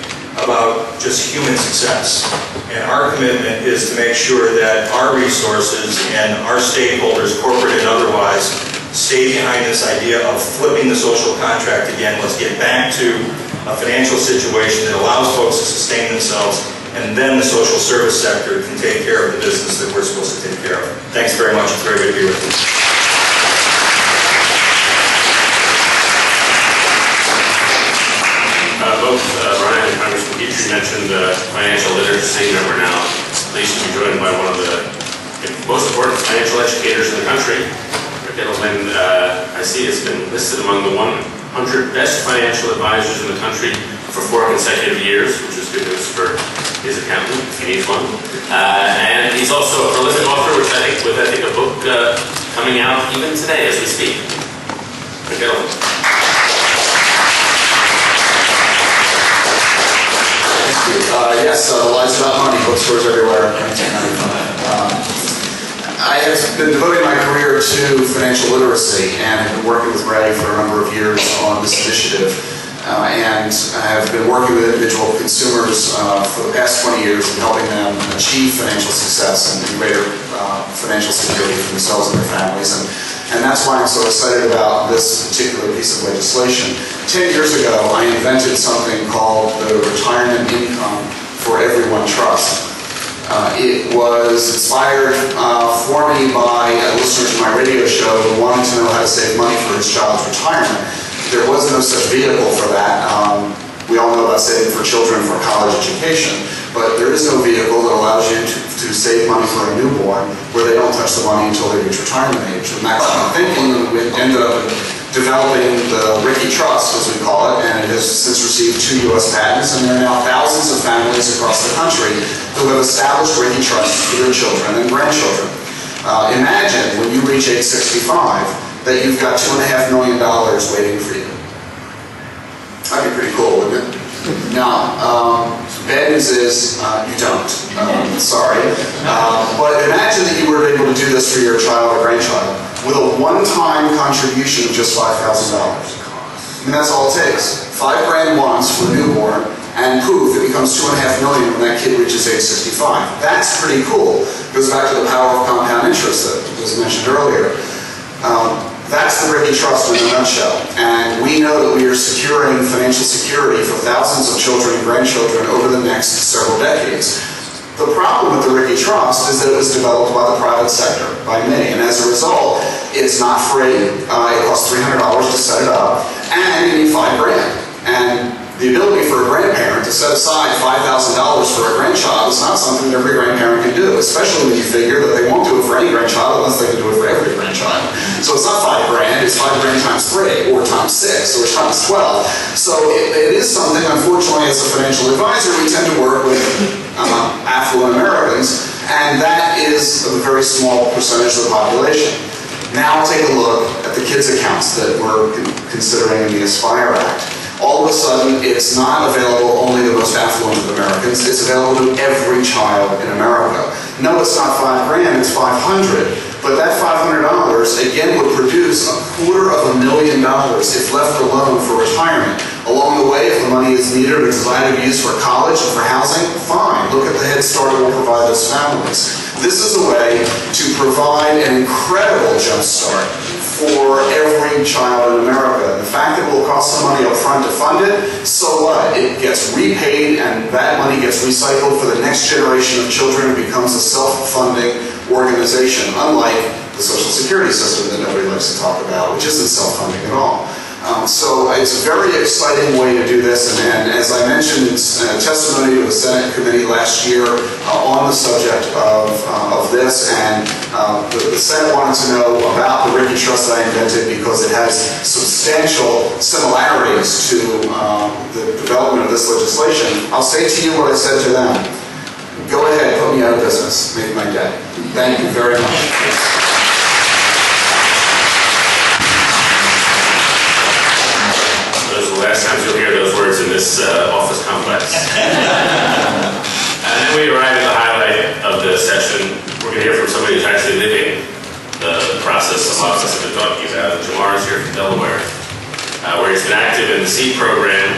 about just human success. And our commitment is to make sure that our resources and our stakeholders, corporate and otherwise, stay behind this idea of flipping the social contract again. Let's get back to a financial situation that allows folks to sustain themselves, and then the social service sector can take care of the business that we're supposed to take care of. Thanks very much. It's very good to be with you. Both Ryan and Congressman Petrie mentioned financial literacy, and we're now pleased to be joined by one of the most important financial educators in the country. Rick Edelman, I see, has been listed among the 100 best financial advisors in the country for 4 consecutive years, which is good news for his accountant, if he needs one. And he's also a prolific author, with I think a book coming out even today as we speak. Rick Edelman. Yes, Lies About Money, bookstores everywhere, 1995. I have been devoting my career to financial literacy and have been working with Ray for a number of years on this initiative. And I have been working with individual consumers for the past 20 years and helping them achieve financial success and greater financial security for themselves and their families. And that's why I'm so excited about this particular piece of legislation. 10 years ago, I invented something called the Retirement Income for Everyone Trust. It was inspired for me by a listener to my radio show who wanted to know how to save money for his child's retirement. There was no such vehicle for that. We all know about saving for children for college education, but there is no vehicle that allows you to save money for a newborn where they don't touch the money until they reach retirement age. And that's my thinking. We ended up developing the Ricky Trust, as we call it, and it has since received 2 U.S. patents, and there are now thousands of families across the country who have established Ricky Trusts for their children and grandchildren. Imagine when you reach age 65 that you've got $2.5 million waiting for you. That'd be pretty cool, wouldn't it? Now, bad news is you don't. Sorry. But imagine that you were able to do this for your child or grandchild with a one-time contribution of just $5,000. I mean, that's all it takes. $5,000 once for a newborn, and poof, it becomes $2.5 million when that kid reaches age 65. That's pretty cool. It goes back to the power of compound interest that was mentioned earlier. That's the Ricky Trust in a nutshell. And we know that we are securing financial security for thousands of children and grandchildren over the next several decades. The problem with the Ricky Trust is that it was developed by the private sector, by me, and as a result, it's not free. It costs $300 to set it up, and you need $5,000. And the ability for a grandparent to set aside $5,000 for a grandchild is not something that every grandparent can do, especially when you figure that they won't do it for any grandchild unless they can do it for every grandchild. So it's not $5,000, it's $5,000 times 3, or times 6, or times 12. So it is something, unfortunately, as a financial advisor, we tend to work with affluent Americans, and that is a very small percentage of the population. Now take a look at the kids' accounts that we're considering in the Aspire Act. All of a sudden, it's not available only to the most affluent of Americans, it's available to every child in America. No, it's not $5,000, it's $500. But that $500, again, would produce $250,000 if left alone for retirement. Along the way, if the money is needed or designed to be used for college or for housing, fine. Look at the Head Start that will provide those families. This is a way to provide an incredible jump start for every child in America. The fact that it will cost some money up front to fund it, so what? It gets repaid and that money gets recycled for the next generation of children and becomes a self-funding organization, unlike the Social Security system that nobody likes to talk about, which isn't self-funding at all. So it's a very exciting way to do this, and as I mentioned in testimony to the Senate committee last year on the subject of this, and the Senate wanted to know about the Ricky Trust that I invented because it has substantial similarities to the development of this legislation. I'll say to you what I said to them. Go ahead, put me out of business, make my day. Thank you very much. Those are the last times you'll hear those words in this office complex. And then we arrive at the highlight of the session. We're going to hear from somebody who's actually living the process a lot of us have been talking about. Jamar is here from Delaware, where he's been active in the SEED program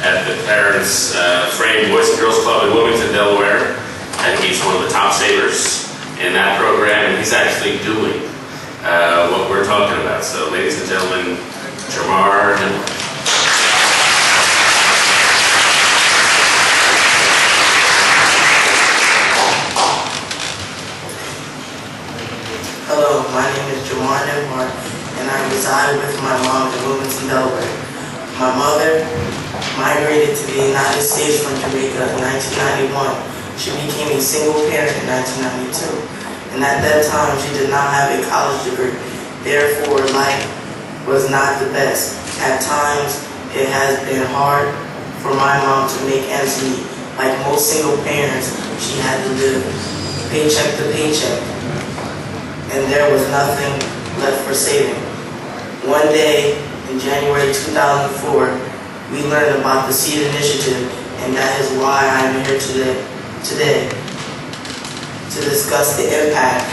at the Parents Frame Boys and Girls Club in Wilmington, Delaware. I think he's one of the top savers in that program, and he's actually doing what we're talking about. So, ladies and gentlemen, Jamar and Hello, my name is Jamar Nemhart, and I reside with my mom in Wilmington, Delaware. My mother migrated to the United States from Jamaica in 1991. She became a single parent in 1992, and at that time she did not have a college degree. Therefore, life was not the best. At times, it has been hard for my mom to make ends meet. Like most single parents, she had to live paycheck to paycheck, and there was nothing left for saving. One day, in January 2004, we learned about the SEED initiative, and that is why I'm here today to discuss the impact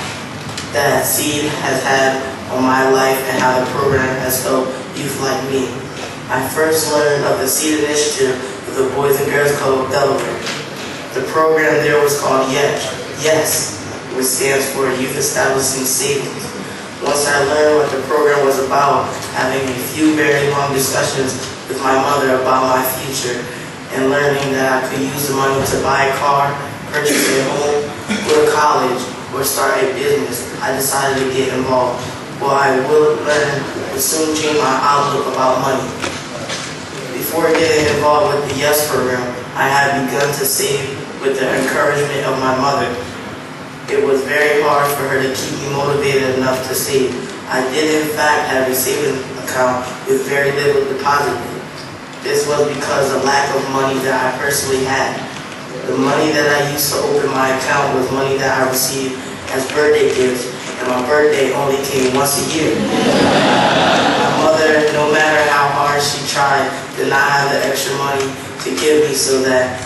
that SEED has had on my life and how the program has helped youth like me. I first learned of the SEED initiative with the Boys and Girls Club of Delaware. The program there was called YES, which stands for Youth Establishing Savings. Once I learned what the program was about, having a few very long discussions with my mother about my future, and learning that I could use the money to buy a car, purchase a home, go to college, or start a business, I decided to get involved. What I would learn would soon change my outlook about money. Before getting involved with the YES program, I had begun to save with the encouragement of my mother. It was very hard for her to keep me motivated enough to save. I did in fact have a savings account with very little deposit. This was because of lack of money that I personally had. The money that I used to open my account was money that I received as birthday gifts, and my birthday only came once a year. My mother, no matter how hard she tried, did not have the extra money to give me so that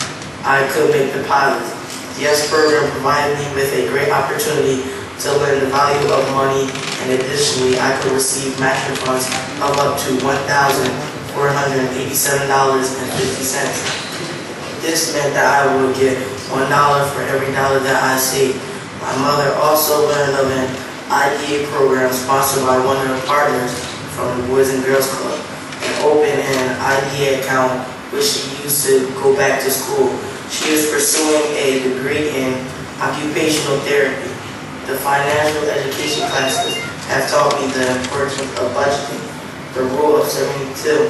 I could make deposits. The YES program provided me with a great opportunity to learn the value of money, and additionally, I could receive matching funds of up to $1,487.50. This meant that I would get $1 for every dollar that I saved. My mother also learned of an IDA program sponsored by one of the partners from the Boys and Girls Club, and opened an IDA account which she used to go back to school. She is pursuing a degree in occupational therapy. The financial education classes have taught me the importance of budgeting, the rule of 72,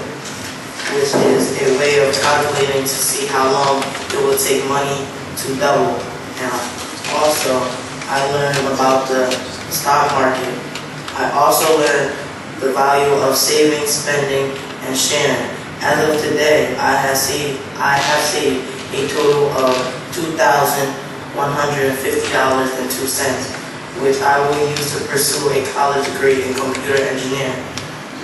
which is a way of calculating to see how long it will take money to double. And also, I learned about the stock market. I also learned the value of saving, spending, and sharing. As of today, I have saved a total of $2,150.02, which I will use to pursue a college degree in computer engineering.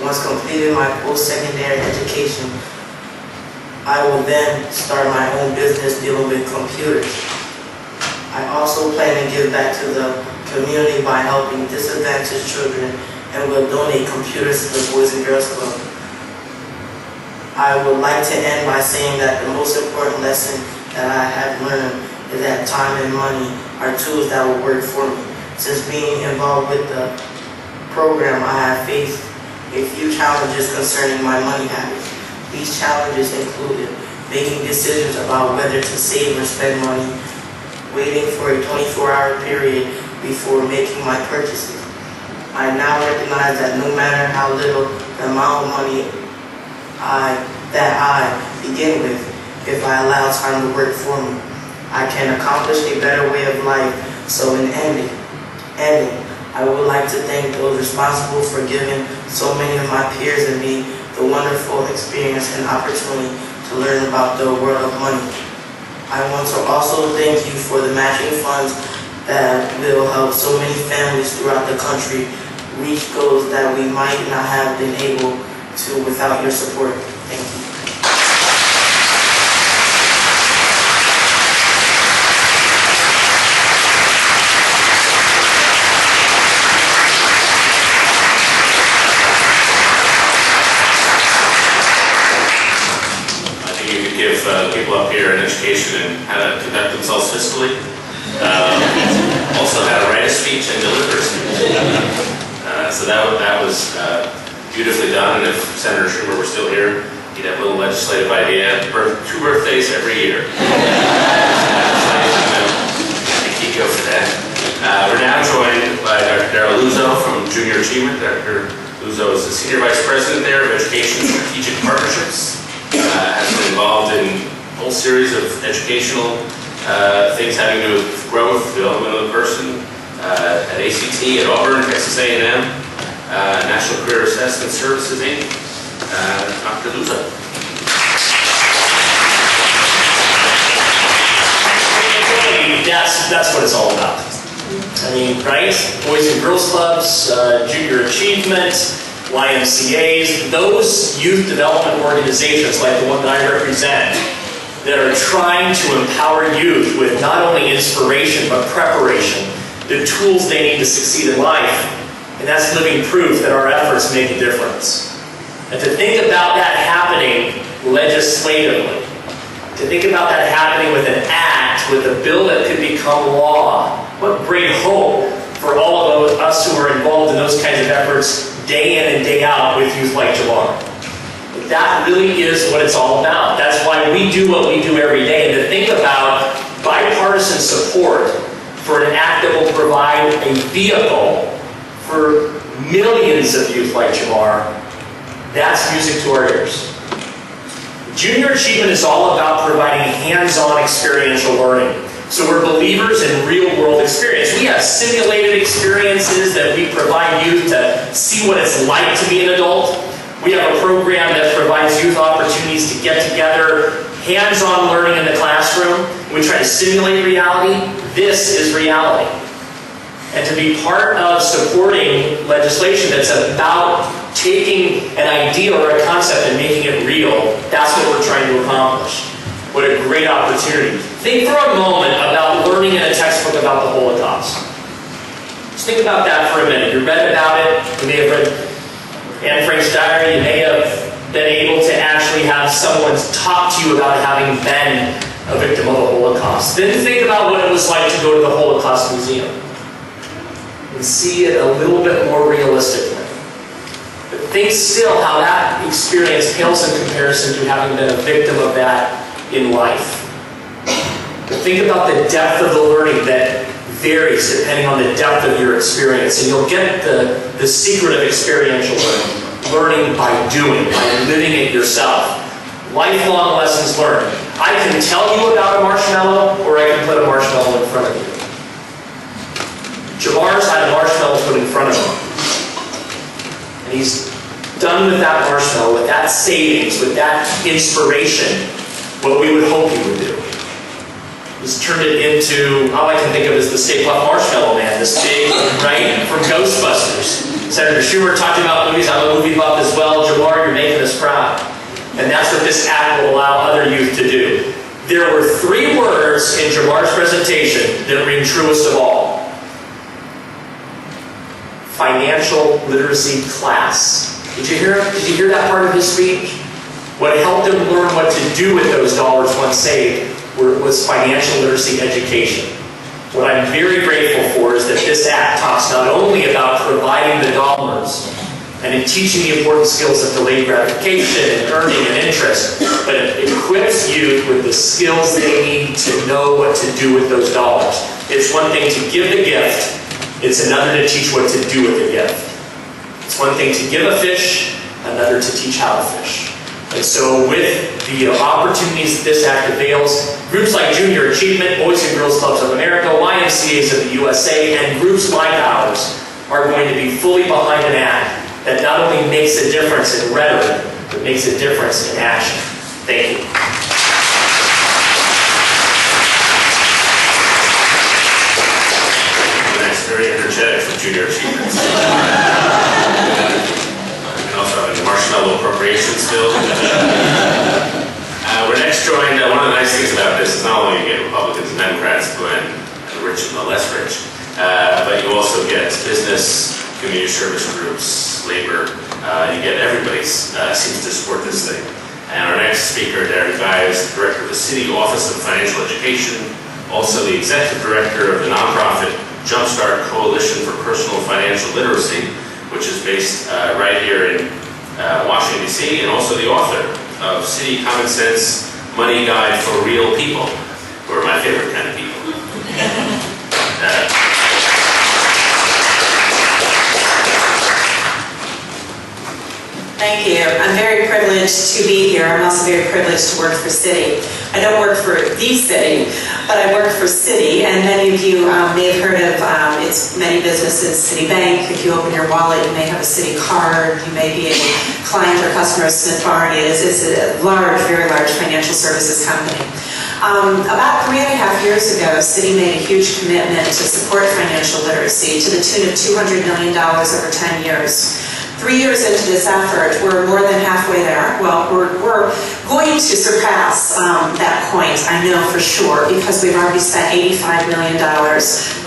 Once completed my post-secondary education, I will then start my own business dealing with computers. I also plan to give back to the community by helping disadvantaged children and will donate computers to the Boys and Girls Club. I would like to end by saying that the most important lesson that I have learned is that time and money are tools that will work for me. Since being involved with the program, I have faced a few challenges concerning my money habits. These challenges included making decisions about whether to save or spend money, waiting for a 24-hour period before making my purchases. I now recognize that no matter how little the amount of money that I begin with if I allow time to work for me. I can accomplish a better way of life. So in ending, I would like to thank those responsible for giving so many of my peers and me the wonderful experience and opportunity to learn about the world of money. I want to also thank you for the matching funds that will help so many families throughout the country reach goals that we might not have been able to without your support. Thank you. I think you could give people up here an education in how to conduct themselves fiscally. Also how to write a speech and deliver a speech. So that was beautifully done, and if Senator Schumer were still here, he'd have a little legislative idea. 2 birthdays every year. I think he'd go for that. We're now joined by Dr. Darrell Luzo from Junior Achievement. Dr. Luzo is the Senior Vice President there of Education Strategic Partnerships. Has been involved in a whole series of educational things having to do with growth, development of the person, at ACT, at Auburn, Texas A&M, National Career Assessment Services, Inc. Dr. Luzo. That's what it's all about. I mean, right? Boys and Girls Clubs, Junior Achievement, YMCAs, those youth development organizations like the one that I represent that are trying to empower youth with not only inspiration but preparation, the tools they need to succeed in life. And that's living proof that our efforts make a difference. And to think about that happening legislatively, to think about that happening with an act, with a bill that could become law, what great hope for all of us who are involved in those kinds of efforts day in and day out with youth like Jamar. That really is what it's all about. That's why we do what we do every day. And to think about bipartisan support for an act that will provide a vehicle for millions of youth like Jamar, that's music to our ears. Junior Achievement is all about providing hands-on experiential learning. So we're believers in real-world experience. We have simulated experiences that we provide youth to see what it's like to be an adult. We have a program that provides youth opportunities to get together, hands-on learning in the classroom. We try to simulate reality. This is reality. And to be part of supporting legislation that's about taking an idea or a concept and making it real, that's what we're trying to accomplish. What a great opportunity. Think for a moment about learning in a textbook about the Holocaust. Just think about that for a minute. You read about it. You may have read Anne Frank's diary. You may have been able to actually have someone talk to you about having been a victim of the Holocaust. Then think about what it was like to go to the Holocaust Museum and see it a little bit more realistically. But think still how that experience pales in comparison to having been a victim of that in life. But think about the depth of the learning that varies depending on the depth of your experience. And you'll get the secret of experiential learning by doing, by living it yourself. Lifelong lessons learned. I can tell you about a marshmallow, or I can put a marshmallow in front of you. Jamar's had a marshmallow put in front of him. And he's done with that marshmallow, with that savings, with that inspiration, what we would hope he would do. He's turned it into, all I can think of is the Stay Puft Marshmallow Man, this big, right, from Ghostbusters. Senator Schumer talked about movies. I'm a movie buff as well. Jamar, you're making us proud. And that's what this act will allow other youth to do. There were 3 words in Jamar's presentation that ring truest of all. Financial literacy class. Did you hear that part of his speech? What helped him learn what to do with those dollars once saved was financial literacy education. What I'm very grateful for is that this act talks not only about providing the dollars and in teaching the important skills of delayed gratification and earning and interest, but it equips youth with the skills they need to know what to do with those dollars. It's one thing to give the gift, it's another to teach what to do with the gift. It's one thing to give a fish, another to teach how to fish. And so with the opportunities that this act avails, groups like Junior Achievement, Boys and Girls Clubs of America, YMCAs of the USA, and groups like ours are going to be fully behind an act that not only makes a difference in rhetoric, but makes a difference in action. Thank you. That's very energetic for Junior Achievement. And also have a marshmallow appropriations bill. We're next joined, one of the nice things about this is not only you get Republicans and Democrats, but the rich and the less rich, but you also get business, community service groups, labor, you get everybody seems to support this thing. And our next speaker, Darren Guy, is the Director of the City Office of Financial Education, also the Executive Director of the nonprofit Jumpstart Coalition for Personal Financial Literacy, which is based right here in Washington, D.C., and also the author of City Common Sense Money Guide for Real People, who are my favorite kind of people. Thank you. I'm very privileged to be here. I'm also very privileged to work for Citi. I don't work for the city, but I work for Citi, and many of you may have heard of its many businesses, Citibank. If you open your wallet, you may have a Citi card. You may be a client or customer of Smith Barney. It's a large, very large financial services company. About 3.5 years ago, Citi made a huge commitment to support financial literacy to the tune of $200 million over 10 years. 3 years into this effort, we're more than halfway there. Well, we're going to surpass that point, I know for sure, because we've already spent $85 million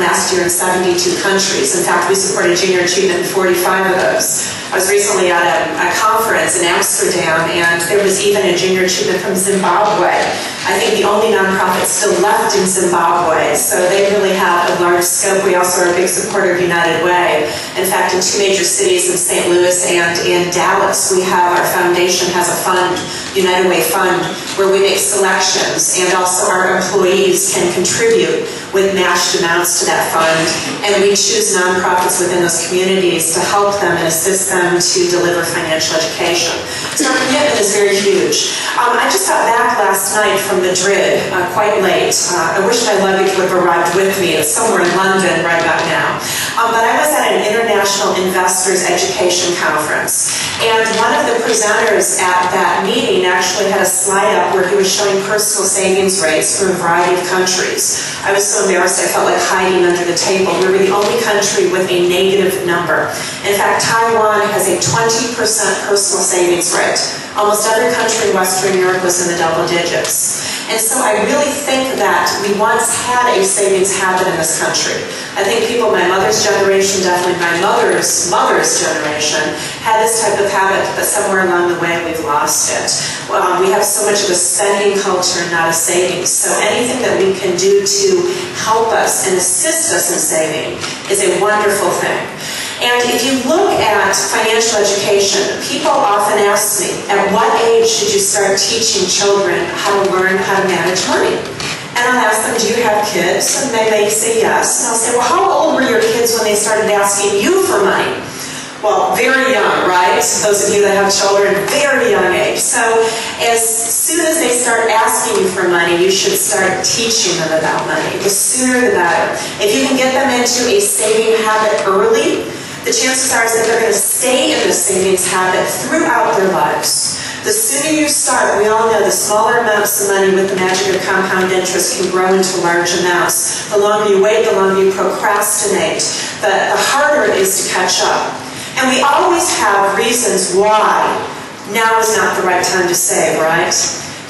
last year in 72 countries. In fact, we supported Junior Achievement in 45 of those. I was recently at a conference in Amsterdam, and there was even a Junior Achievement from Zimbabwe. I think the only nonprofit still left in Zimbabwe, so they really have a large scope. We also are a big supporter of United Way. In fact, in 2 major cities, in St. Louis and in Dallas, we have, our foundation has a fund, United Way Fund, where we make selections, and also our employees can contribute with matched amounts to that fund, and we choose nonprofits within those communities to help them and assist them to deliver financial education. So our commitment is very huge. I just got back last night from Madrid, quite late. I wish my luggage would have arrived with me. It's somewhere in London right about now. But I was at an International Investors Education Conference, and one of the presenters at that meeting actually had a slide up where he was showing personal savings rates from a variety of countries. I was so embarrassed I felt like hiding under the table. We were the only country with a negative number. In fact, Taiwan has a 20% personal savings rate. Almost every country in Western Europe was in the double digits. And so I really think that we once had a savings habit in this country. I think people, my mother's generation, definitely my mother's generation, had this type of habit, but somewhere along the way we've lost it. We have so much of a spending culture, not a savings. So anything that we can do to help us and assist us in saving is a wonderful thing. And if you look at financial education, people often ask me, at what age should you start teaching children how to learn how to manage money? And I'll ask them, do you have kids? And they may say yes. And I'll say, well, how old were your kids when they started asking you for money? Well, very young, right? Those of you that have children, very young age. So as soon as they start asking you for money, you should start teaching them about money. The sooner the better. If you can get them into a saving habit early, the chances are that they're going to stay in the savings habit throughout their lives. The sooner you start, we all know the smaller amounts of money with the magic of compound interest can grow into large amounts. The longer you wait, the longer you procrastinate, the harder it is to catch up. And we always have reasons why now is not the right time to save, right?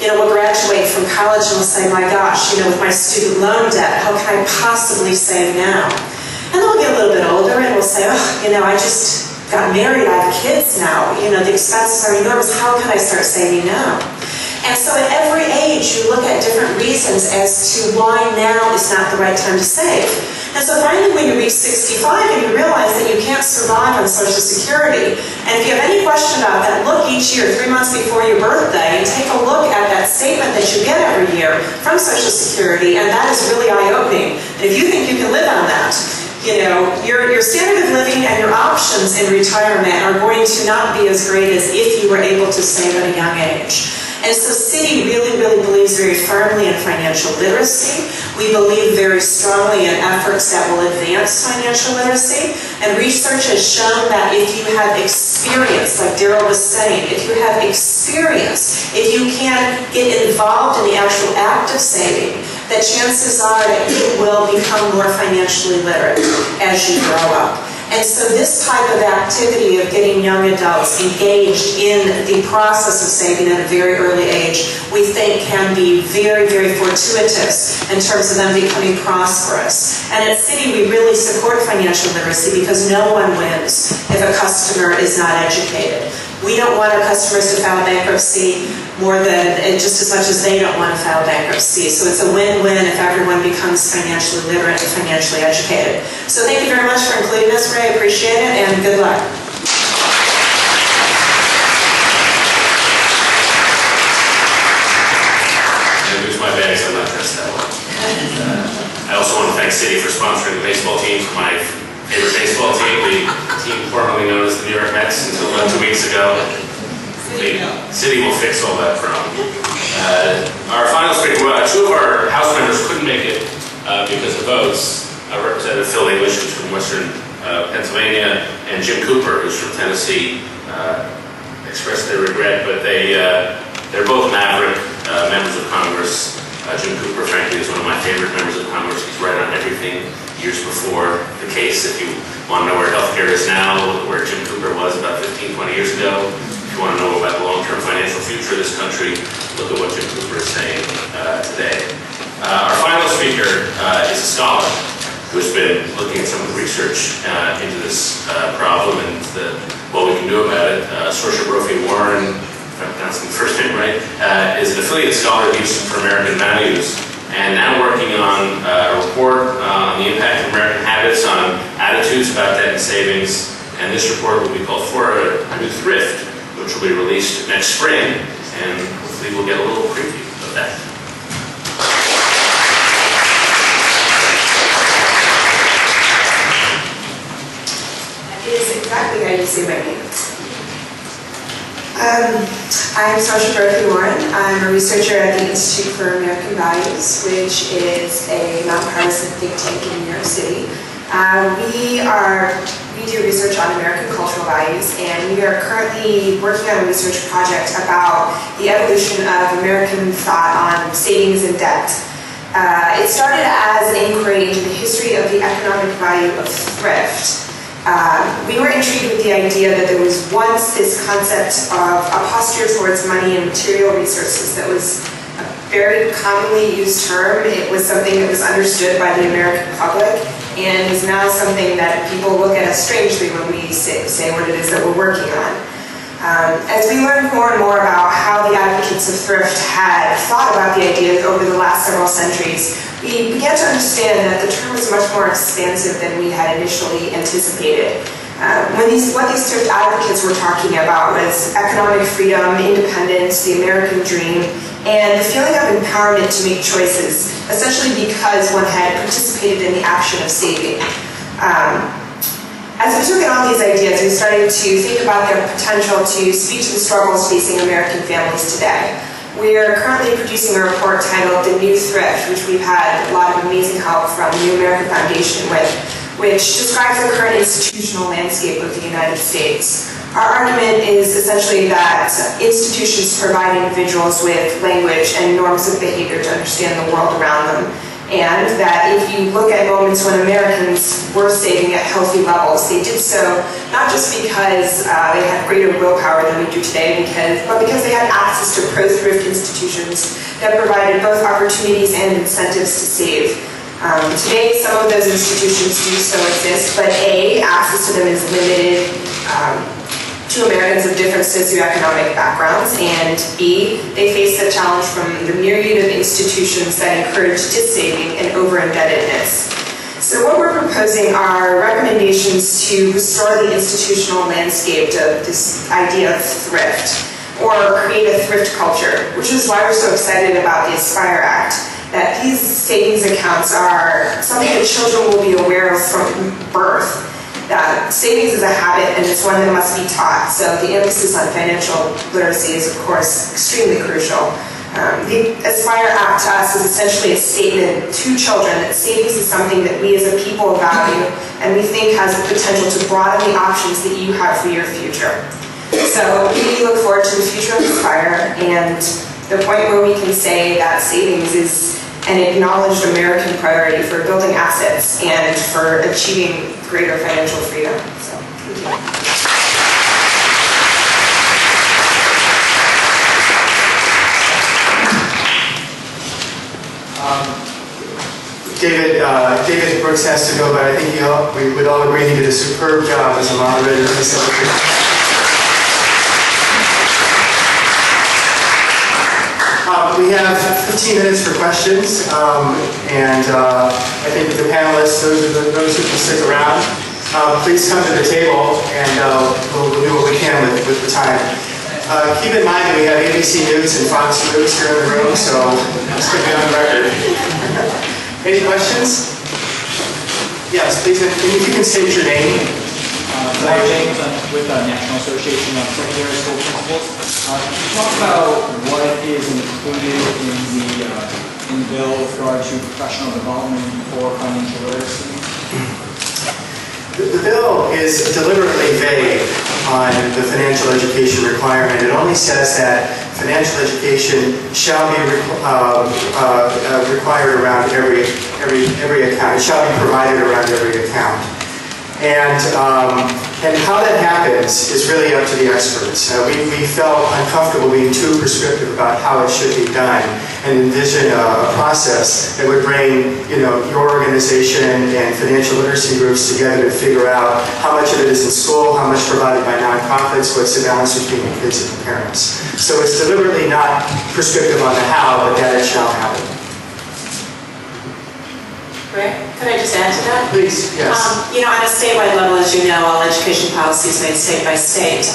You know, we'll graduate from college and we'll say, my gosh, you know, with my student loan debt, how can I possibly save now? And then we'll get a little bit older and we'll say, oh, you know, I just got married, I have kids now. You know, the expenses are enormous. How can I start saving now? And so at every age, you look at different reasons as to why now is not the right time to save. And so finally, when you reach 65 and you realize that you can't survive on Social Security, and if you have any question about that, look each year, 3 months before your birthday, and take a look at that statement that you get every year from Social Security, and that is really eye-opening. And if you think you can live on that, your standard of living and your options in retirement are going to not be as great as if you were able to save at a young age. And so Citi really, really believes very firmly in financial literacy. We believe very strongly in efforts that will advance financial literacy. And research has shown that if you have experience, like Daryl was saying, if you have experience, if you can get involved in the actual act of saving, that chances are that you will become more financially literate as you grow up. And so this type of activity of getting young adults engaged in the process of saving at a very early age, we think can be very, very fortuitous in terms of them becoming prosperous. And at Citi, we really support financial literacy because no one wins if a customer is not educated. We don't want our customers to file bankruptcy more than, just as much as they don't want to file bankruptcy. So it's a win-win if everyone becomes financially literate and financially educated. So thank you very much for including us, Ray. I appreciate it, and good luck. I lose my bags, I'm not dressed that well. I also want to thank Citi for sponsoring the baseball team, my favorite baseball team, the team formerly known as the New York Mets until about 2 weeks ago. Citi will fix all that problem. Our final speaker, two of our House members couldn't make it because of votes. Representative Phil English, who's from Western Pennsylvania, and Jim Cooper, who's from Tennessee, expressed their regret, but they're both maverick members of Congress. Jim Cooper, frankly, is one of my favorite members of Congress. He's right on everything years before the case. If you want to know where healthcare is now, where Jim Cooper was about 15, 20 years ago, if you want to know about the long-term financial future of this country, look at what Jim Cooper is saying today. Our final speaker is a scholar who has been looking at some of the research into this problem and what we can do about it. Saoirse Brophy-Warren, if I'm pronouncing the first name right, is an affiliate scholar of Houston for American Values, and now working on a report on the impact of American habits on attitudes about debt and savings. And this report will be called For a New Thrift, which will be released next spring, and hopefully we'll get a little preview of that. That is exactly how you say my name. I'm Saoirse Brophy-Warren. I'm a researcher at the Institute for American Values, which is a nonpartisan think tank in New York City. We do research on American cultural values, and we are currently working on a research project about the evolution of American thought on savings and debt. It started as an inquiry into the history of the economic value of thrift. We were intrigued with the idea that there was once this concept of a posture towards money and material resources that was a very commonly used term. It was something that was understood by the American public and is now something that people look at us strangely when we say what it is that we're working on. As we learned more and more about how the advocates of thrift had thought about the idea over the last several centuries, we began to understand that the term was much more expansive than we had initially anticipated. What these thrift advocates were talking about was economic freedom, independence, the American dream, and the feeling of empowerment to make choices, essentially because one had participated in the action of saving. As we took in all these ideas, we started to think about their potential to speak to the struggles facing American families today. We are currently producing a report titled The New Thrift, which we've had a lot of amazing help from the New American Foundation with, which describes the current institutional landscape of the United States. Our argument is essentially that institutions provide individuals with language and norms of behavior to understand the world around them, and that if you look at moments when Americans were saving at healthy levels, they did so not just because they had greater willpower than we do today, but because they had access to pro-thrift institutions that provided both opportunities and incentives to save. Today, some of those institutions do still exist, but A, access to them is limited to Americans of different socioeconomic backgrounds, and B, they face the challenge from the myriad of institutions that encourage saving and over-indebtedness. So what we're proposing are recommendations to restore the institutional landscape of this idea of thrift, or create a thrift culture, which is why we're so excited about the Aspire Act. that these savings accounts are something that children will be aware of from birth. That savings is a habit and it's one that must be taught. So the emphasis on financial literacy is, of course, extremely crucial. The Aspire Act to us is essentially a statement to children that savings is something that we as a people value and we think has the potential to broaden the options that you have for your future. So we look forward to the future of Aspire and the point where we can say that savings is an acknowledged American priority for building assets and for achieving greater financial freedom. So, thank you. David Brooks has to go, but I think we would all agree he did a superb job as a moderator. We have 15 minutes for questions, and I think that the panelists, those who can stick around, please come to the table, and we'll do what we can with the time. Keep in mind that we have ABC News and Fox News here in the room, so let's put it on the record. Any questions? Yes, please, if you can state your name. James with the National Association of Secondary School Principals. Can you talk about what is included in the bill with regard to professional development for financial literacy? The bill is deliberately vague on the financial education requirement. It only says that financial education shall be required around every account. It shall be provided around every account. And how that happens is really up to the experts. We felt uncomfortable being too prescriptive about how it should be done and envision a process that would bring your organization and financial literacy groups together to figure out how much of it is in school, how much provided by nonprofits, what's the balance between the kids and the parents. So it's deliberately not prescriptive on the how, but that it shall happen. Rick, could I just add to that? Please, yes. On a statewide level, as you know, all education policy is made state by state.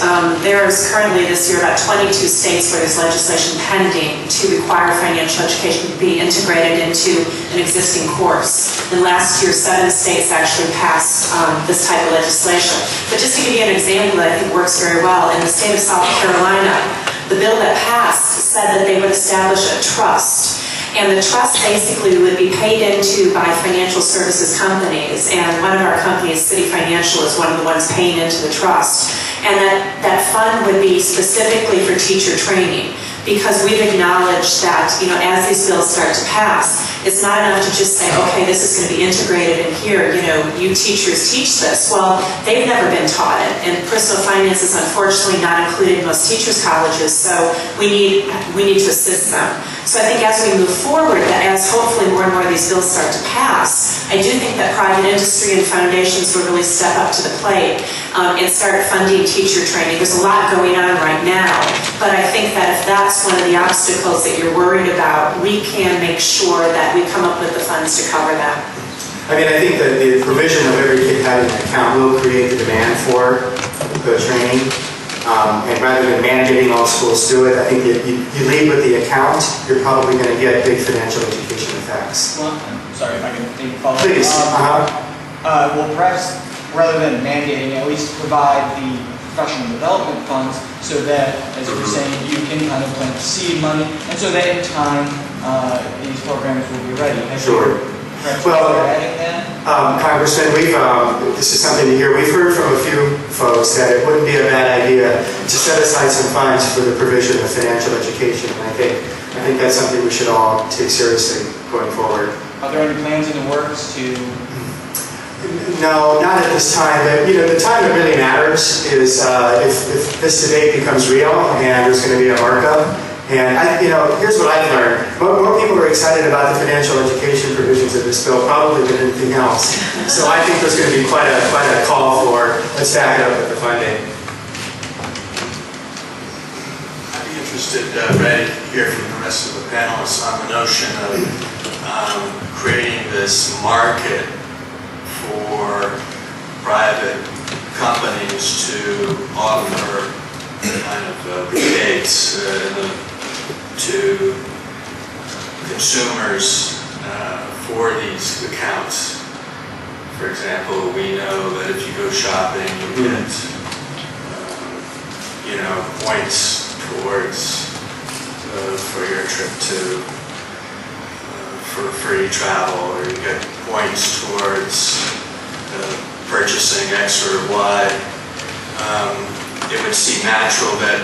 There's currently this year about 22 states where there's legislation pending to require financial education to be integrated into an existing course. And last year, 7 states actually passed this type of legislation. But just to give you an example that I think works very well, in the state of South Carolina, the bill that passed said that they would establish a trust. And the trust basically would be paid into by financial services companies. And one of our companies, City Financial, is one of the ones paying into the trust. And that fund would be specifically for teacher training. Because we've acknowledged that, as these bills start to pass, it's not enough to just say, okay, this is going to be integrated in here, you teachers teach this. Well, they've never been taught it, and personal finance is unfortunately not included in most teachers' colleges, so we need to assist them. So I think as we move forward, that as hopefully more and more of these bills start to pass, I do think that private industry and foundations will really step up to the plate and start funding teacher training. There's a lot going on right now, but I think that if that's one of the obstacles that you're worried about, we can make sure that we come up with the funds to cover that. I think that the provision of every kid having an account will create the demand for the training. And rather than mandating all schools do it, I think you lead with the account, you're probably going to get big financial education effects. Well, sorry if I can maybe follow up. Please. Well, perhaps rather than mandating, at least provide the professional development funds so that, as you were saying, you can kind of plant seed money, and so that in time these programs will be ready. Sure. Well, Congressman, this is something to hear. We've heard from a few folks that it wouldn't be a bad idea to set aside some funds for the provision of financial education. And I think that's something we should all take seriously going forward. Are there any plans in the works to? No, not at this time. But the time that really matters is if this debate becomes real and there's going to be a markup. And here's what I've learned. More people are excited about the financial education provisions of this bill probably than anything else. So I think there's going to be quite a call for let's back it up with the funding. I'd be interested, Ray, to hear from the rest of the panelists on the notion of creating this market for private companies to offer kind of rebates to consumers for these accounts. For example, we know that if you go shopping, you get, points towards for your trip to for free travel, or you get points towards purchasing X or Y. It would seem natural that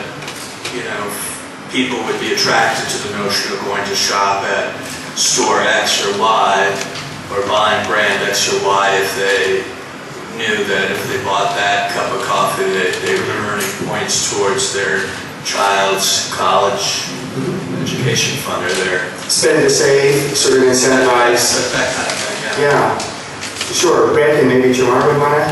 people would be attracted to the notion of going to shop at store X or Y, or buying brand X or Y if they knew that if they bought that cup of coffee, they were earning points towards their child's college education fund or their Spend to save, sort of incentivize. that kind of thing. Yeah, sure. Rick and maybe Jamar would want to.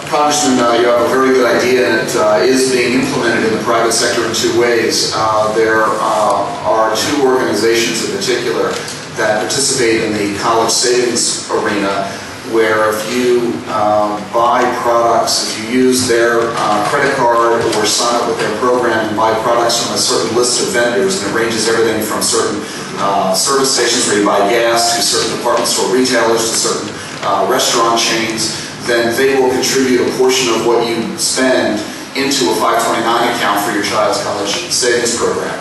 Congressman, you have a very good idea, and it is being implemented in the private sector in two ways. There are two organizations in particular that participate in the college savings arena, where if you buy products, if you use their credit card or sign up with their program and buy products from a certain list of vendors, and it ranges everything from certain service stations where you buy gas to certain department store retailers to certain restaurant chains, then they will contribute a portion of what you spend into a 529 account for your child's college savings program.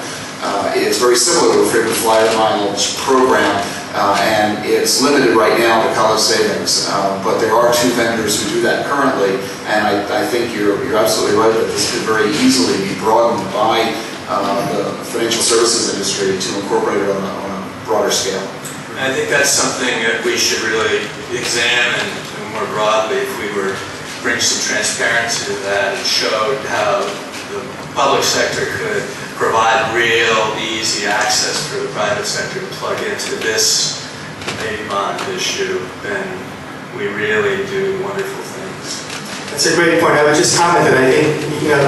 It's very similar to a frequent flyer mileage program, and it's limited right now to college savings. But there are two vendors who do that currently, and I think you're absolutely right that this could very easily be broadened by the financial services industry to incorporate it on a broader scale. And I think that's something that we should really examine more broadly if we were to bring some transparency to that and showed how the public sector could provide real, easy access for the private sector to plug into this baby bond issue, then we really do wonderful things. That's a great point. I would just comment that I think,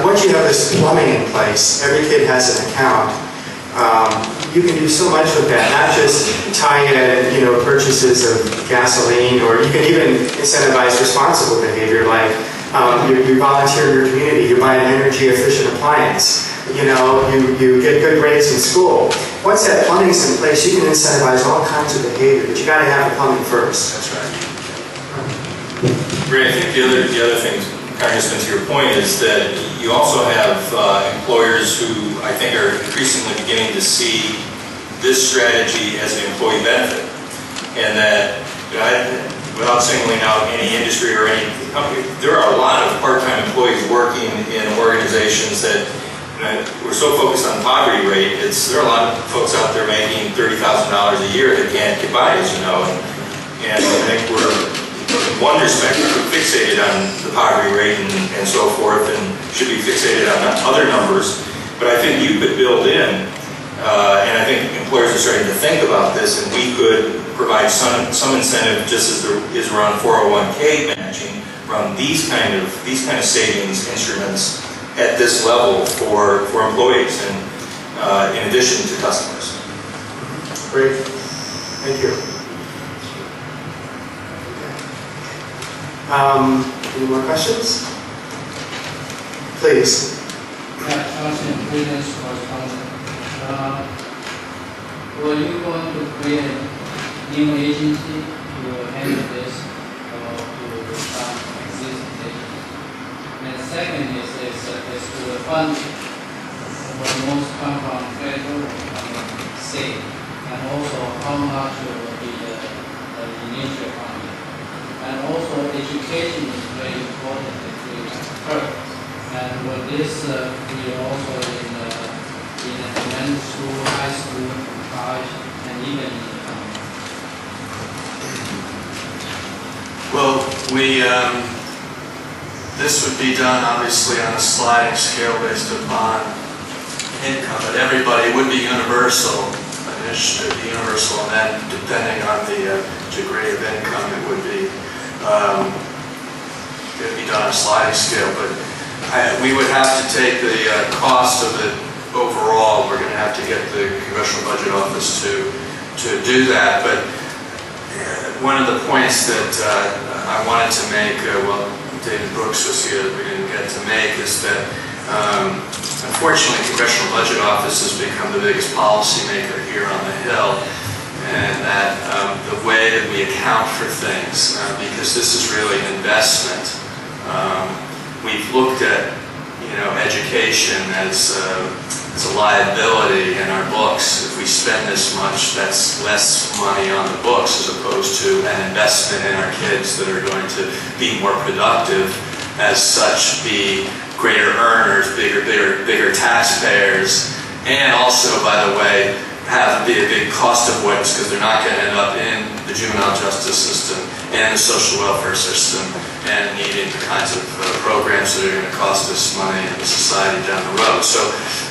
once you have this plumbing in place, every kid has an account. You can do so much with that, not just tie in, purchases of gasoline, or you can even incentivize responsible behavior, like you volunteer in your community, you buy an energy efficient appliance, you get good grades in school. Once that plumbing's in place, you can incentivize all kinds of behavior, but you got to have the plumbing first. That's right. Ray, I think the other thing, Congressman, to your point, is that you also have employers who I think are increasingly beginning to see this strategy as an employee benefit, and that without singling out any industry or any company, there are a lot of part-time employees working in organizations that we're so focused on poverty rate. There are a lot of folks out there making $30,000 a year that can't get by, as you know, and I think we're, in one respect, fixated on the poverty rate and so forth, and should be fixated on other numbers. But I think you could build in, and I think employers are starting to think about this, and we could provide some incentive, just as there is around 401k matching, around these kind of savings instruments at this level for employees, and in addition to customers. Great. Thank you. Any more questions? Please. Were you going to create a new agency to handle this, or to some existing? And second is to the fund will most come from federal and state, and also how much will be the initial funding. And also education is very important to her. And will this be also in elementary school, high school, college, and even in the company? Well, this would be done obviously on a sliding scale based upon income, but everybody would be universal. Initially, be universal, and then depending on the degree of income, it would be done on a sliding scale. But we would have to take the cost of it overall. We're going to have to get the Congressional Budget Office to do that. But one of the points that I wanted to make, well, David Brooks was here, we didn't get to make, is that unfortunately, the Congressional Budget Office has become the biggest policymaker here on the Hill. and that the way that we account for things, because this is really an investment. We've looked at, education as a liability in our books. If we spend this much, that's less money on the books as opposed to an investment in our kids that are going to be more productive, as such be greater earners, bigger taxpayers, and also, by the way, be a big cost avoidance because they're not going to end up in the juvenile justice system and the social welfare system and needing the kinds of programs that are going to cost us money in the society down the road. So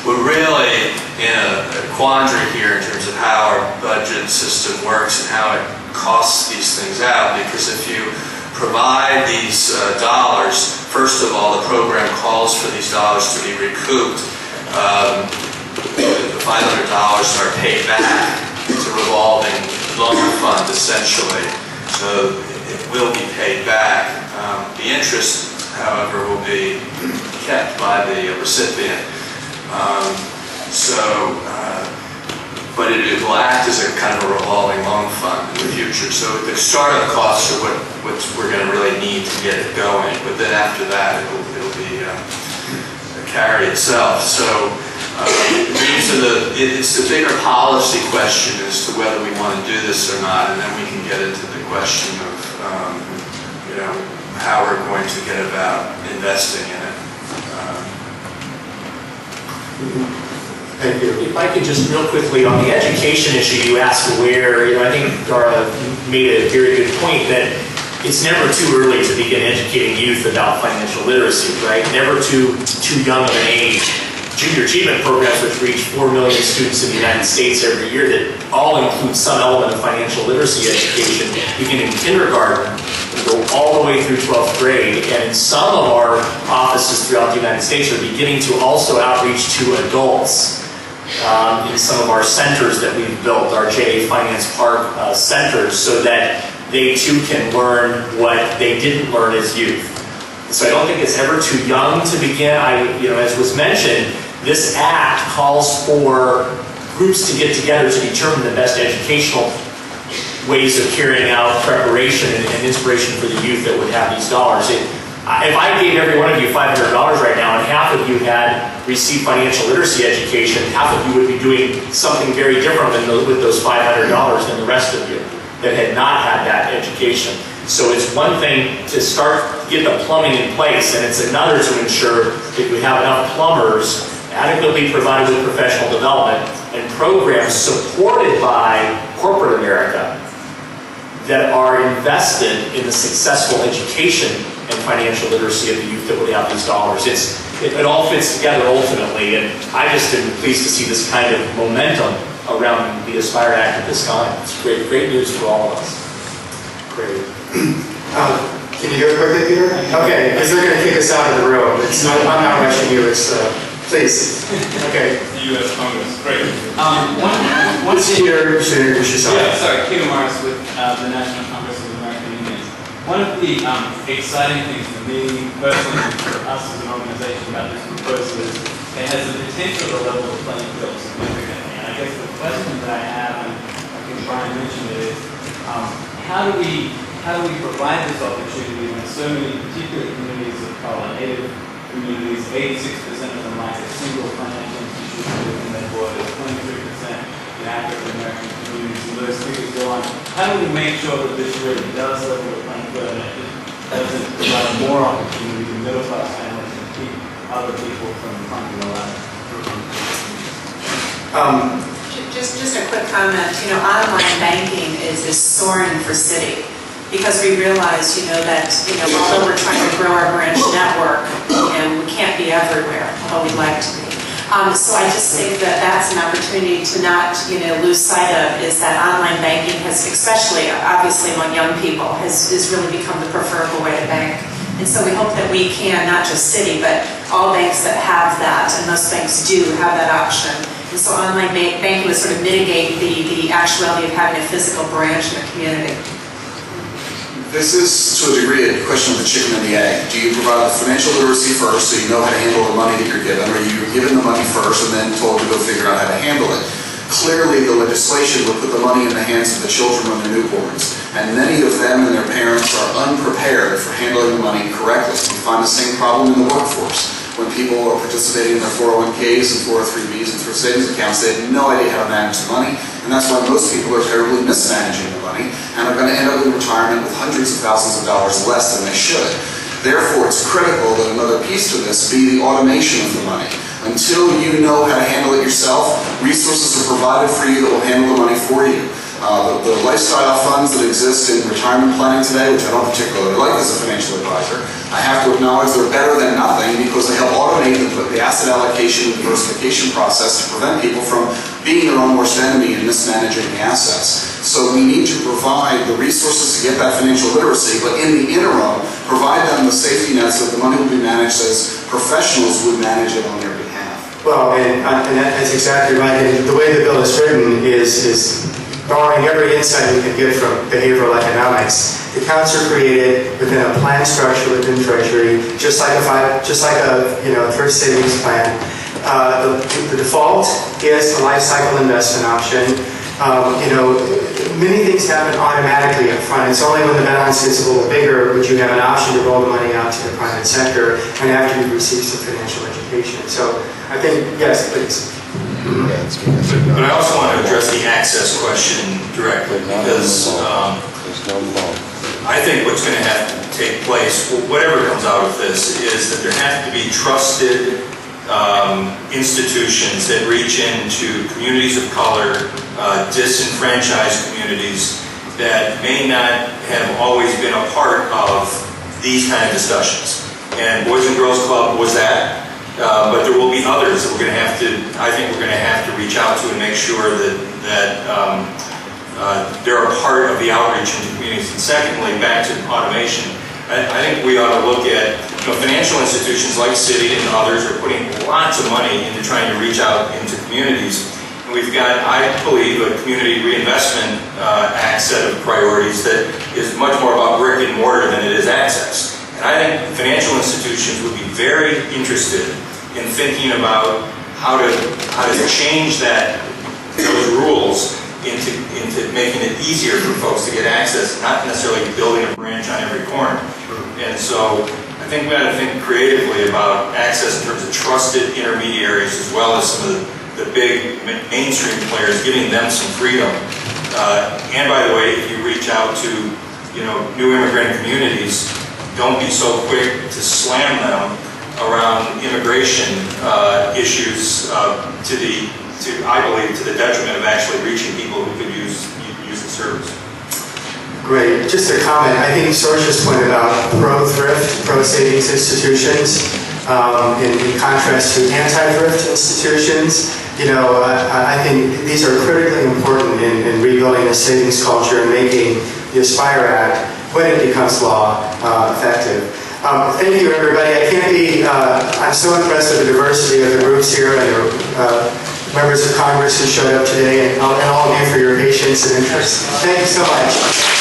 we're really in a quandary here in terms of how our budget system works and how it costs these things out, because if you provide these dollars, first of all, the program calls for these dollars to be recouped. The $500 are paid back. It's a revolving loan fund, essentially. So it will be paid back. The interest, however, will be kept by the recipient. But it will act as a kind of a revolving loan fund in the future. So the startup costs are what we're going to really need to get it going. But then after that, it'll be carry itself. So it's the bigger policy question as to whether we want to do this or not, and then we can get into the question of how we're going to get about investing in it. Thank you. If I could just real quickly, on the education issue, you asked where, I think Dara made a very good point that it's never too early to begin educating youth about financial literacy, right? Never too young of an age. Junior achievement programs, which reach 4 million students in the United States every year, that all include some element of financial literacy education, begin in kindergarten and go all the way through 12th grade. And in some of our offices throughout the United States are beginning to also outreach to adults. In some of our centers that we've built, our J.A. Finance Park centers, so that they too can learn what they didn't learn as youth. So I don't think it's ever too young to begin. As was mentioned, this act calls for groups to get together to determine the best educational ways of carrying out preparation and inspiration for the youth that would have these dollars. If I gave every one of you $500 right now and half of you had received financial literacy education, half of you would be doing something very different with those $500 than the rest of you that had not had that education. So it's one thing to get the plumbing in place, and it's another to ensure that we have enough plumbers adequately provided with professional development and programs supported by corporate America that are invested in the successful education and financial literacy of the youth that would have these dollars. It all fits together ultimately, and I just am pleased to see this kind of momentum around the Aspire Act at this time. It's great news for all of us. Great. Can you hear quickly, Peter? Okay, because they're going to kick us out of the room. I'm not rushing you. Please. Okay. The U.S. Congress. Great. Peter, introduce yourself. Yeah, sorry. Peter Morris with the National Congress of American Indians. One of the exciting things for me personally, for us as an organization about this proposal is it has the potential to level the playing field significantly. And I guess the question that I have, and I think Brian mentioned it, is how do we provide this opportunity when so many, particularly communities of color, Native communities, 86% of them lack a single financial institution within their borders, 23% in African American communities, and those figures go on. How do we make sure that this really does level the playing field and it doesn't provide more opportunity to middle class families and keep other people from funding the ladder? Just a quick comment. Online banking is soaring for City, because we realize, that, although we're trying to grow our branch network, we can't be everywhere, although we'd like to be. So I just think that that's an opportunity to not, lose sight of, is that online banking has, especially obviously among young people, has really become the preferable way to bank. And so we hope that we can, not just City, but all banks that have that, and most banks do have that option. And so online banking would sort of mitigate the actuality of having a physical branch in a community. This is, to a degree, a question of the chicken and the egg. Do you provide the financial literacy first so you know how to handle the money that you're given, or are you given the money first and then told to go figure out how to handle it? clearly the legislation would put the money in the hands of the children when they're newborns. And many of them and their parents are unprepared for handling the money correctly. We find the same problem in the workforce. When people are participating in their 401ks and 403bs and through savings accounts, they have no idea how to manage the money, and that's why most people are terribly mismanaging the money and are going to end up in retirement with hundreds of thousands of dollars less than they should. Therefore, it's critical that another piece to this be the automation of the money. Until you know how to handle it yourself, resources are provided for you that will handle the money for you. The lifestyle funds that exist in retirement planning today, which I don't particularly like as a financial advisor, I have to acknowledge they're better than nothing because they help automate the asset allocation and diversification process to prevent people from being their own worst enemy and mismanaging the assets. So we need to provide the resources to get that financial literacy, but in the interim, provide them the safety nets that the money will be managed as professionals would manage it on their behalf. Well, and that's exactly right. And the way the bill is written is borrowing every insight we can get from behavioral economics. The accounts are created within a plan structure within Treasury, just like a thrift savings plan. The default is a life cycle investment option. Many things happen automatically up front. It's only when the balance gets a little bigger would you have an option to roll the money out to the private sector and after you've received some financial education. So I think, yes, please. But I also want to address the access question directly because I think what's going to have to take place, whatever comes out of this, is that there have to be trusted institutions that reach into communities of color, disenfranchised communities that may not have always been a part of these kind of discussions. And Boys and Girls Club was that. But there will be others that we're going to have to, I think we're going to have to reach out to and make sure that they're a part of the outreach into communities. And secondly, back to automation, I think we ought to look at, financial institutions like Citi and others are putting lots of money into trying to reach out into communities. And we've got, I believe, a Community Reinvestment Act set of priorities that is much more about brick and mortar than it is access. And I think financial institutions would be very interested in thinking about how to change those rules into making it easier for folks to get access, not necessarily building a branch on every corner. And so I think we ought to think creatively about access in terms of trusted intermediaries as well as some of the big mainstream players, giving them some freedom. And by the way, if you reach out to new immigrant communities, don't be so quick to slam them around immigration issues I believe, to the detriment of actually reaching people who could use the service. Great. Just a comment. I think Sorcia's point about pro-thrift, pro-savings institutions, in contrast to anti-thrift institutions, I think these are critically important in rebuilding the savings culture and making the Aspire Act, when it becomes law, effective. Thank you, everybody. I'm so impressed with the diversity of the groups here and the members of Congress who showed up today, and all of you for your patience and interest. Thank you so much.